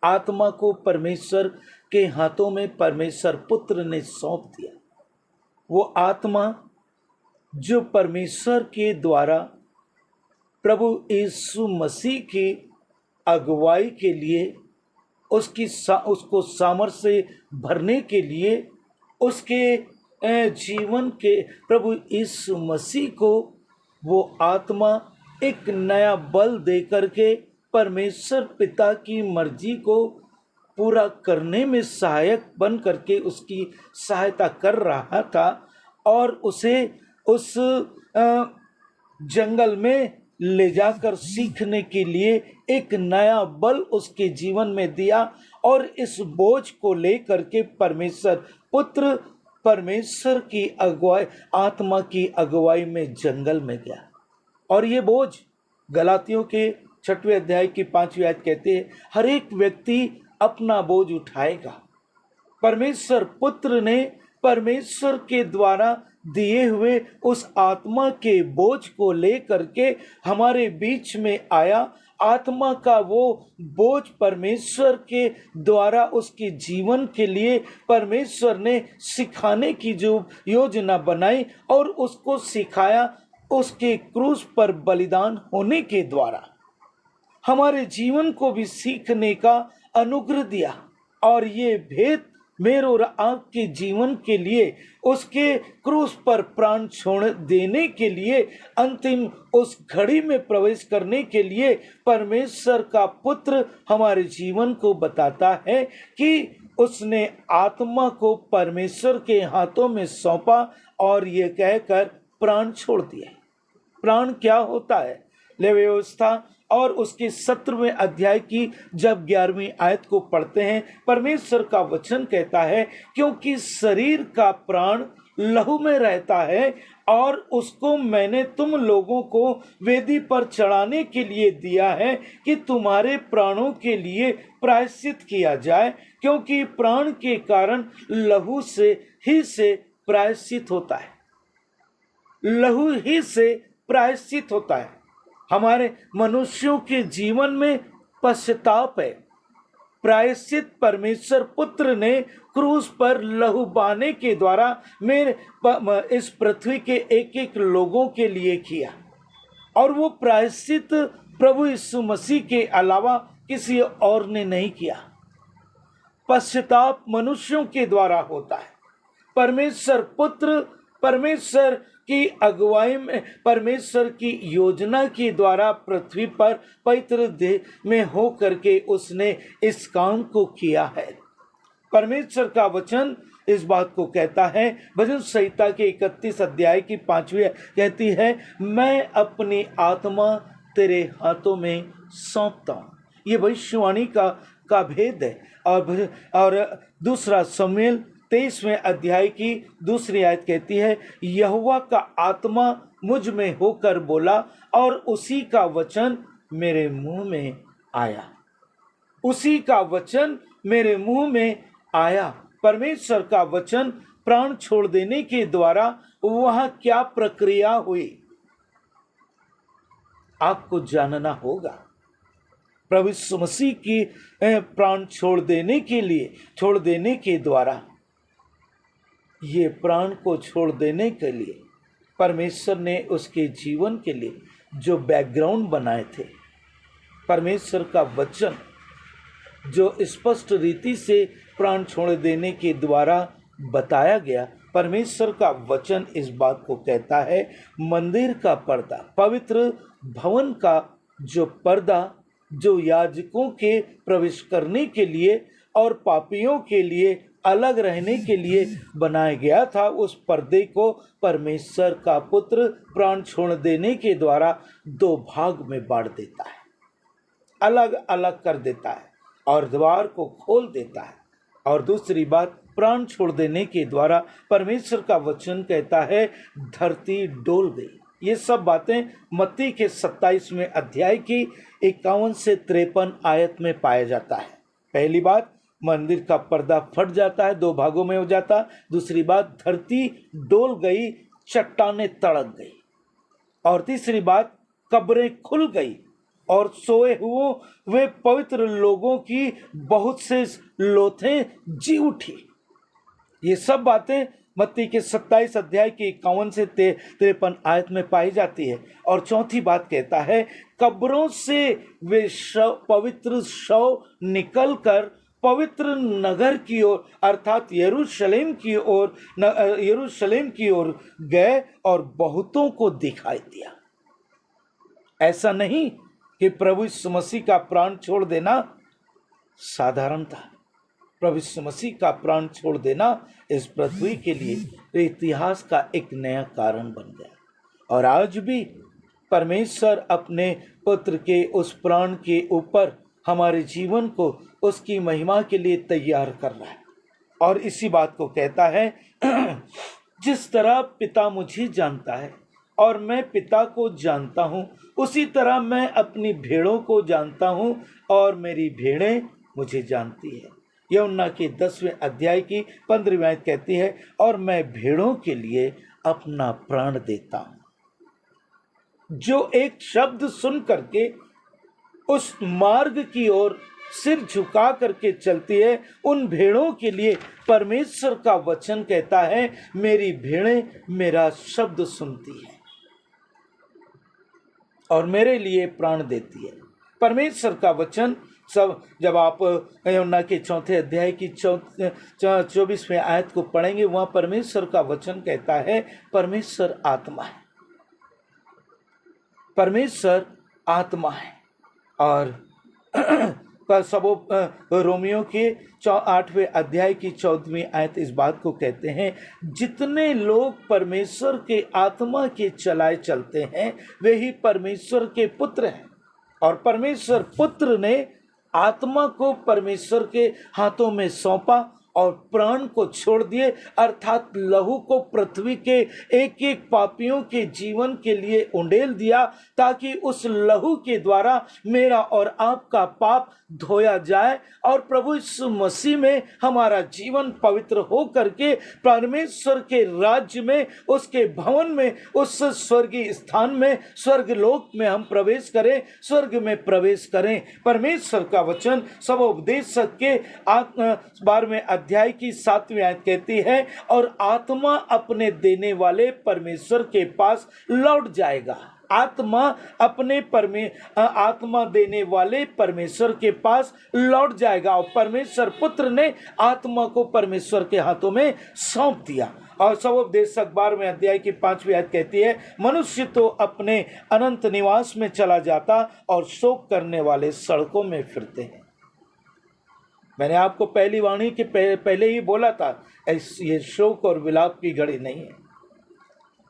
आत्मा को परमेश्वर के हाथों में परमेश्वर पुत्र ने सौंप दिया। वो आत्मा जो परमेश्वर के द्वारा प्रभु यीशु मसीह की अगुवाई के लिए उसको सामर्थ्य से भरने के लिए उसके जीवन के प्रभु यीशु मसीह को वो आत्मा एक नया बल दे करके परमेश्वर पिता की मर्जी को पूरा करने में सहायक बन करके उसकी सहायता कर रहा था और उसे उस जंगल में ले जाकर सीखने के लिए एक नया बल उसके जीवन में दिया और इस बोझ को लेकर के परमेश्वर पुत्र परमेश्वर की अगुवाई आत्मा की अगुवाई में जंगल में गया। और ये बोझ गलातियों के 6वें अध्याय की 5वीं आयत कहते हैं, हर एक व्यक्ति अपना बोझ उठाएगा। परमेश्वर पुत्र ने परमेश्वर के द्वारा दिए हुए उस आत्मा के बोझ को लेकर के हमारे बीच में आया। आत्मा का वो बोझ परमेश्वर के द्वारा उसके जीवन के लिए परमेश्वर ने सिखाने की जो योजना बनाई और उसको सिखाया उसके क्रूस पर बलिदान होने के द्वारा हमारे जीवन को भी सीखने का अनुग्रह दिया। और ये भेद मेरे और आपके जीवन के लिए उसके क्रूस पर प्राण छोड़ देने के लिए अंतिम उस घड़ी में प्रवेश करने के लिए परमेश्वर का पुत्र हमारे जीवन को बताता है कि उसने आत्मा को परमेश्वर के हाथों में सौंपा और ये कहकर प्राण छोड़ दिया। प्राण क्या होता है? लेवी व्यवस्था और उसके 17वें अध्याय की जब 11वीं आयत को पढ़ते हैं, परमेश्वर का वचन कहता है, क्योंकि शरीर का प्राण लहू में रहता है और उसको मैंने तुम लोगों को वेदी पर चढ़ाने के लिए दिया है कि तुम्हारे प्राणों के लिए प्रायश्चित किया जाए, क्योंकि प्राण के कारण लहू से प्रायश्चित होता है। लहू ही से प्रायश्चित होता है। हमारे मनुष्यों के जीवन में पश्चाताप है। प्रायश्चित परमेश्वर पुत्र ने क्रूस पर लहू बहाने के द्वारा इस पृथ्वी के एक एक लोगों के लिए किया और वो प्रायश्चित प्रभु यीशु मसीह के अलावा किसी और ने नहीं किया। पश्चाताप मनुष्यों के द्वारा होता है। परमेश्वर पुत्र परमेश्वर की अगुवाई में परमेश्वर की योजना के द्वारा पृथ्वी पर पवित्र देह में हो करके उसने इस काम को किया है। परमेश्वर का वचन इस बात को कहता है। भजन संहिता के 31 अध्याय की 5वीं कहती है, मैं अपनी आत्मा तेरे हाथों में सौंपता हूँ। ये भविष्यवाणी का भेद है। और दूसरा शमूएल 23वें अध्याय की 2री आयत कहती है, यहोवा का आत्मा मुझ में होकर बोला और उसी का वचन मेरे मुंह में आया। उसी का वचन मेरे मुंह में आया। परमेश्वर का वचन प्राण छोड़ देने के द्वारा वह क्या प्रक्रिया हुई आपको जानना होगा। प्रभु यीशु मसीह की प्राण छोड़ देने के द्वारा ये प्राण को छोड़ देने के लिए परमेश्वर ने उसके जीवन के लिए जो बैकग्राउंड बनाए थे, परमेश्वर का वचन जो स्पष्ट रीति से प्राण छोड़ देने के द्वारा बताया गया। परमेश्वर का वचन इस बात को कहता है, मंदिर का पर्दा, पवित्र भवन का जो पर्दा जो याजकों के प्रवेश करने के लिए और पापियों के लिए अलग रहने के लिए बनाया गया था, उस पर्दे को परमेश्वर का पुत्र प्राण छोड़ देने के द्वारा दो भाग में बांट देता है, अलग अलग कर देता है और द्वार को खोल देता है। और दूसरी बात, प्राण छोड़ देने के द्वारा परमेश्वर का वचन कहता है धरती डोल गई। ये सब बातें मत्ती के 27वें अध्याय की 51 से 53 आयत में पाया जाता है। पहली बात, मंदिर का पर्दा फट जाता है, दो भागों में हो जाता। दूसरी बात, धरती डोल गई, चट्टानें तड़क गई। और तीसरी बात, कब्रें खुल गई और सोए हुए पवित्र लोगों की बहुत से लोथें जी उठी। ये सब बातें मत्ती के 27 अध्याय की 51 से 53 आयत में पाई जाती है। और चौथी बात कहता है, कब्रों से वे पवित्र शव निकलकर पवित्र नगर की ओर अर्थात यरूशलेम की ओर गए और बहुतों को दिखाई दिया। ऐसा नहीं कि प्रभु यीशु मसीह का प्राण छोड़ देना साधारण था। प्रभु यीशु मसीह का प्राण छोड़ देना इस पृथ्वी के लिए इतिहास का एक नया कारण बन गया। और आज भी परमेश्वर अपने पुत्र के उस प्राण के ऊपर हमारे जीवन को उसकी महिमा के लिए तैयार कर रहा है। और इसी बात को कहता है जिस तरह पिता मुझे जानता है और मैं पिता को जानता हूँ, उसी तरह मैं अपनी भेड़ों को जानता हूँ और मेरी भेड़ें मुझे जानती है। यूहन्ना के 10वें अध्याय की 15वीं आयत कहती है, और मैं भेड़ों के लिए अपना प्राण देता हूँ। जो एक शब्द सुन करके उस मार्ग की ओर सिर झुका करके चलती है, उन भेड़ों के लिए परमेश्वर का वचन कहता है, मेरी भेड़ें मेरा शब्द सुनती है और मेरे लिए प्राण देती है। परमेश्वर का वचन सब जब आप यूहन्ना के 4 अध्याय की 24वें आयत को पढ़ेंगे, वहां परमेश्वर का वचन कहता है परमेश्वर आत्मा है, परमेश्वर आत्मा है। और रोमियो के 8वें अध्याय की 14वीं आयत इस बात को कहते हैं, जितने लोग परमेश्वर के आत्मा के चलाए चलते हैं वे ही परमेश्वर के पुत्र हैं। और परमेश्वर पुत्र ने आत्मा को परमेश्वर के हाथों में सौंपा और प्राण को छोड़ दिए, अर्थात लहू को पृथ्वी के एक एक पापियों के जीवन के लिए उंडेल दिया, ताकि उस लहू के द्वारा मेरा और आपका पाप धोया जाए और प्रभु यीशु मसीह में हमारा जीवन पवित्र हो करके परमेश्वर के राज्य में, उसके भवन में, उस स्वर्गीय स्थान में, स्वर्ग लोक में हम प्रवेश करें, स्वर्ग में प्रवेश करें। परमेश्वर का वचन सब उपदेशक के 12वें अध्याय की 7वीं आयत कहती है, और आत्मा अपने देने वाले परमेश्वर के पास लौट जाएगा। आत्मा आत्मा देने वाले परमेश्वर के पास लौट जाएगा। और परमेश्वर पुत्र ने आत्मा को परमेश्वर के हाथों में सौंप दिया। और सब उपदेशक 12वें अध्याय की 5वीं आयत कहती है, मनुष्य तो अपने अनंत निवास में चला जाता और शोक करने वाले सड़कों में फिरते हैं। मैंने आपको पहली वाणी के पहले ही बोला था, ये शोक और विलाप की घड़ी नहीं है।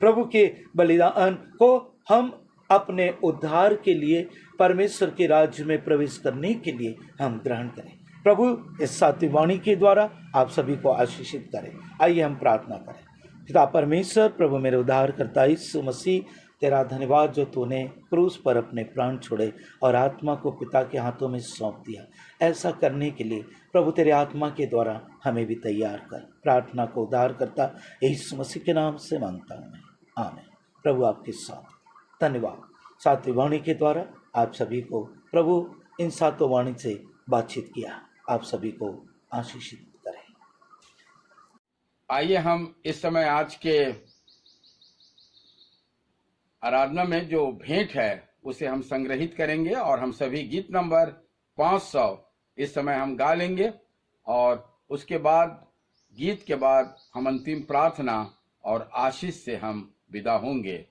प्रभु के बलिदान को हम अपने उद्धार के लिए, परमेश्वर के राज्य में प्रवेश करने के लिए हम ग्रहण करें। प्रभु इस 7वीं वाणी के द्वारा आप सभी को आशीषित करें। आइए हम प्रार्थना करें। पिता परमेश्वर, प्रभु मेरे उद्धारकर्ता यीशु मसीह, तेरा धन्यवाद जो तूने क्रूस पर अपने प्राण छोड़े और आत्मा को पिता के हाथों में सौंप दिया। ऐसा करने के लिए प्रभु तेरे आत्मा के द्वारा हमें भी तैयार कर। प्रार्थना को उद्धारकर्ता यीशु मसीह के नाम से मांगता हूँ मैं, आमीन। प्रभु आपके साथ। धन्यवाद। 7वीं वाणी के द्वारा आप सभी को प्रभु इन 7 वाणी से बातचीत किया। आप सभी को आशीषित करें। आइए हम इस समय आज के आराधना में जो भेंट है उसे हम संग्रहित करेंगे और हम सभी गीत नंबर 500 इस समय हम गा लेंगे और उसके बाद गीत के बाद हम अंतिम प्रार्थना और आशीष से हम विदा होंगे।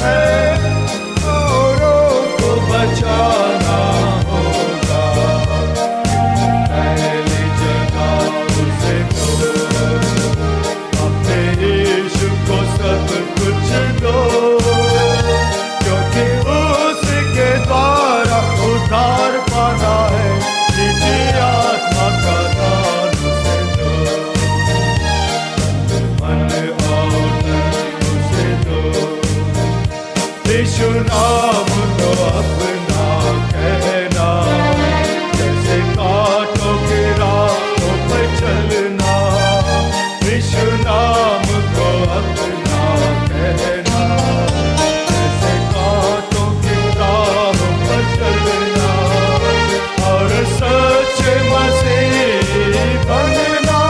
है, औरों को बचाना होगा। पहली जगह उसे दो, अपने यीशु को सब कुछ दो, क्योंकि उसके द्वारा उद्धार पाना है। निजी आत्मा का दान उसे दो, मन और तन उसे दो। यीशु नाम को अपना कहना, जैसे कांटों की राहों पर चलना। यीशु नाम को अपना कहना, जैसे कांटों की राहों पर चलना। और सच्चे मसीह बनना,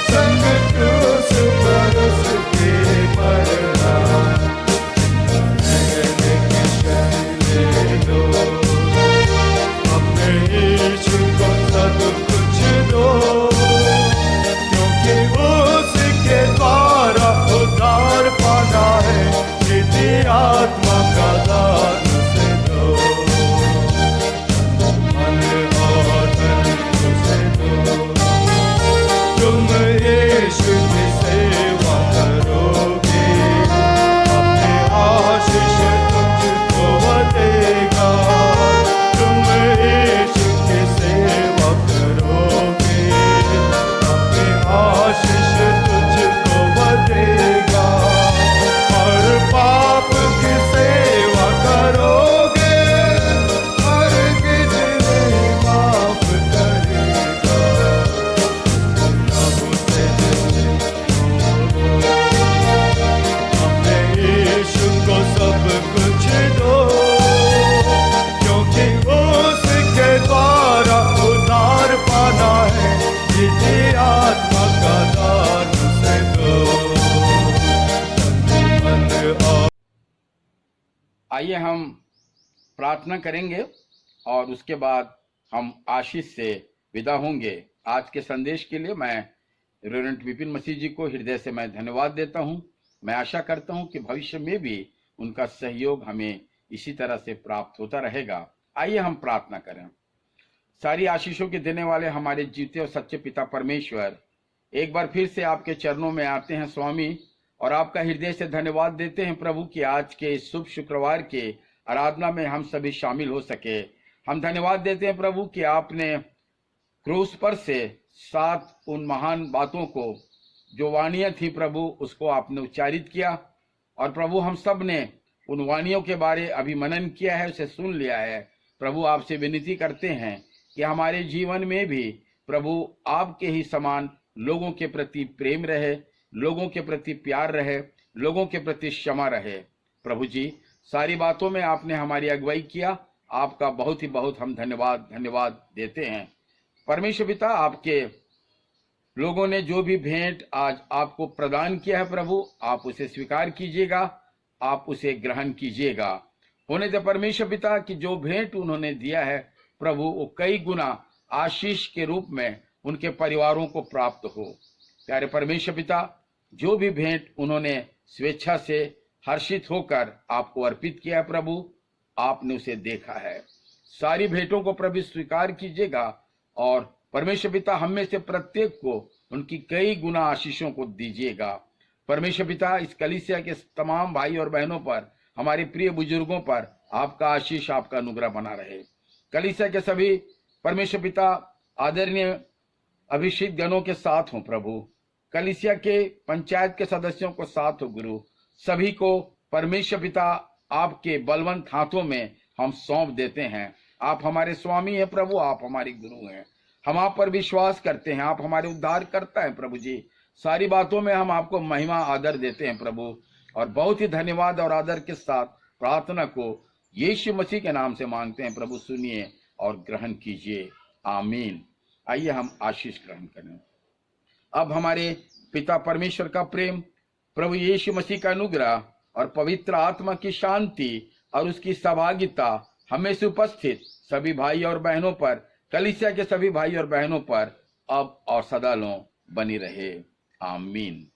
संग क्रूस पर उसके मरना। कहने की शैली दो, अपने यीशु को सब कुछ दो, क्योंकि उसके द्वारा उद्धार पाना है। निजी आत्मा का दान उसे दो, मन और तन उसे दो। तुम यीशु की सेवा करोगे, अपने आशीष तुझको देगा। तुम यीशु की सेवा करोगे, अपने आशीष तुझको देगा। और पाप की सेवा करोगे, हरगिज़ नहीं माफ करेगा। प्रभु से अपने यीशु को सब कुछ दो, क्योंकि उसके द्वारा उद्धार पाना है। निजी आत्मा का दान उसे दो, मन और आइए हम प्रार्थना करेंगे और उसके बाद हम आशीष से विदा होंगे। आज के संदेश के लिए मैं रेवरेंड विपिन मसीह जी को हृदय से मैं धन्यवाद देता हूं। मैं आशा करता हूं कि भविष्य में भी उनका सहयोग हमें इसी तरह से प्राप्त होता रहेगा। आइए हम प्रार्थना करें। सारी आशीषों के देने वाले हमारे जीते और सच्चे पिता परमेश्वर, एक बार फिर से आपके चरणों में आते हैं स्वामी, और आपका हृदय से धन्यवाद देते हैं प्रभु कि आज के इस शुभ शुक्रवार के आराधना में हम सभी शामिल हो सके। हम धन्यवाद देते हैं प्रभु कि आपने क्रूस पर से 7 उन महान बातों को, जो वाणियां थी प्रभु, उसको आपने उच्चारित किया। और प्रभु हम सब ने उन वाणियों के बारे अभी मनन किया है, उसे सुन लिया है। प्रभु आपसे विनती करते हैं कि हमारे जीवन में भी प्रभु आपके ही समान लोगों के प्रति प्रेम रहे, लोगों के प्रति प्यार रहे, लोगों के प्रति क्षमा रहे। प्रभु जी, सारी बातों में आपने हमारी अगुवाई किया, आपका बहुत ही बहुत हम धन्यवाद देते हैं। परमेश्वर पिता, आपके लोगों ने जो भी भेंट आज आपको प्रदान किया है प्रभु, आप उसे स्वीकार कीजिएगा, आप उसे ग्रहण कीजिएगा। होने दे परमेश्वर पिता कि जो भेंट उन्होंने दिया है प्रभु, वो कई गुना आशीष के रूप में उनके परिवारों को प्राप्त हो। प्यारे परमेश्वर पिता, जो भी भेंट उन्होंने स्वेच्छा से हर्षित होकर आपको अर्पित किया है प्रभु, आपने उसे देखा है। सारी भेंटों को प्रभु स्वीकार कीजिएगा, और परमेश्वर पिता हम में से प्रत्येक को उनकी कई गुना आशीषों को दीजिएगा। परमेश्वर पिता, इस कलीसिया के तमाम भाई और बहनों पर, हमारे प्रिय बुजुर्गों पर आपका आशीष, आपका अनुग्रह बना रहे। कलीसिया के सभी परमेश्वर पिता आदरणीय अभिषेक गणों के साथ हो प्रभु, कलीसिया के पंचायत के सदस्यों को साथ हो गुरु, सभी को परमेश्वर पिता आपके बलवंत हाथों में हम सौंप देते हैं। आप हमारे स्वामी हैं प्रभु, आप हमारे गुरु हैं। हम आप पर विश्वास करते हैं, आप हमारे उद्धार करता है प्रभु जी। सारी बातों में हम आपको महिमा आदर देते हैं प्रभु, और बहुत ही धन्यवाद और आदर के साथ प्रार्थना को यीशु मसीह के नाम से मांगते हैं प्रभु। सुनिए और ग्रहण कीजिए, आमीन। आइए हम आशीष ग्रहण करें। अब हमारे पिता परमेश्वर का प्रेम, प्रभु यीशु मसीह का अनुग्रह और पवित्र आत्मा की शांति और उसकी सहभागिता हमें से उपस्थित सभी भाई और बहनों पर, कलीसिया के सभी भाई और बहनों पर अब और सदा बनी रहे, आमीन।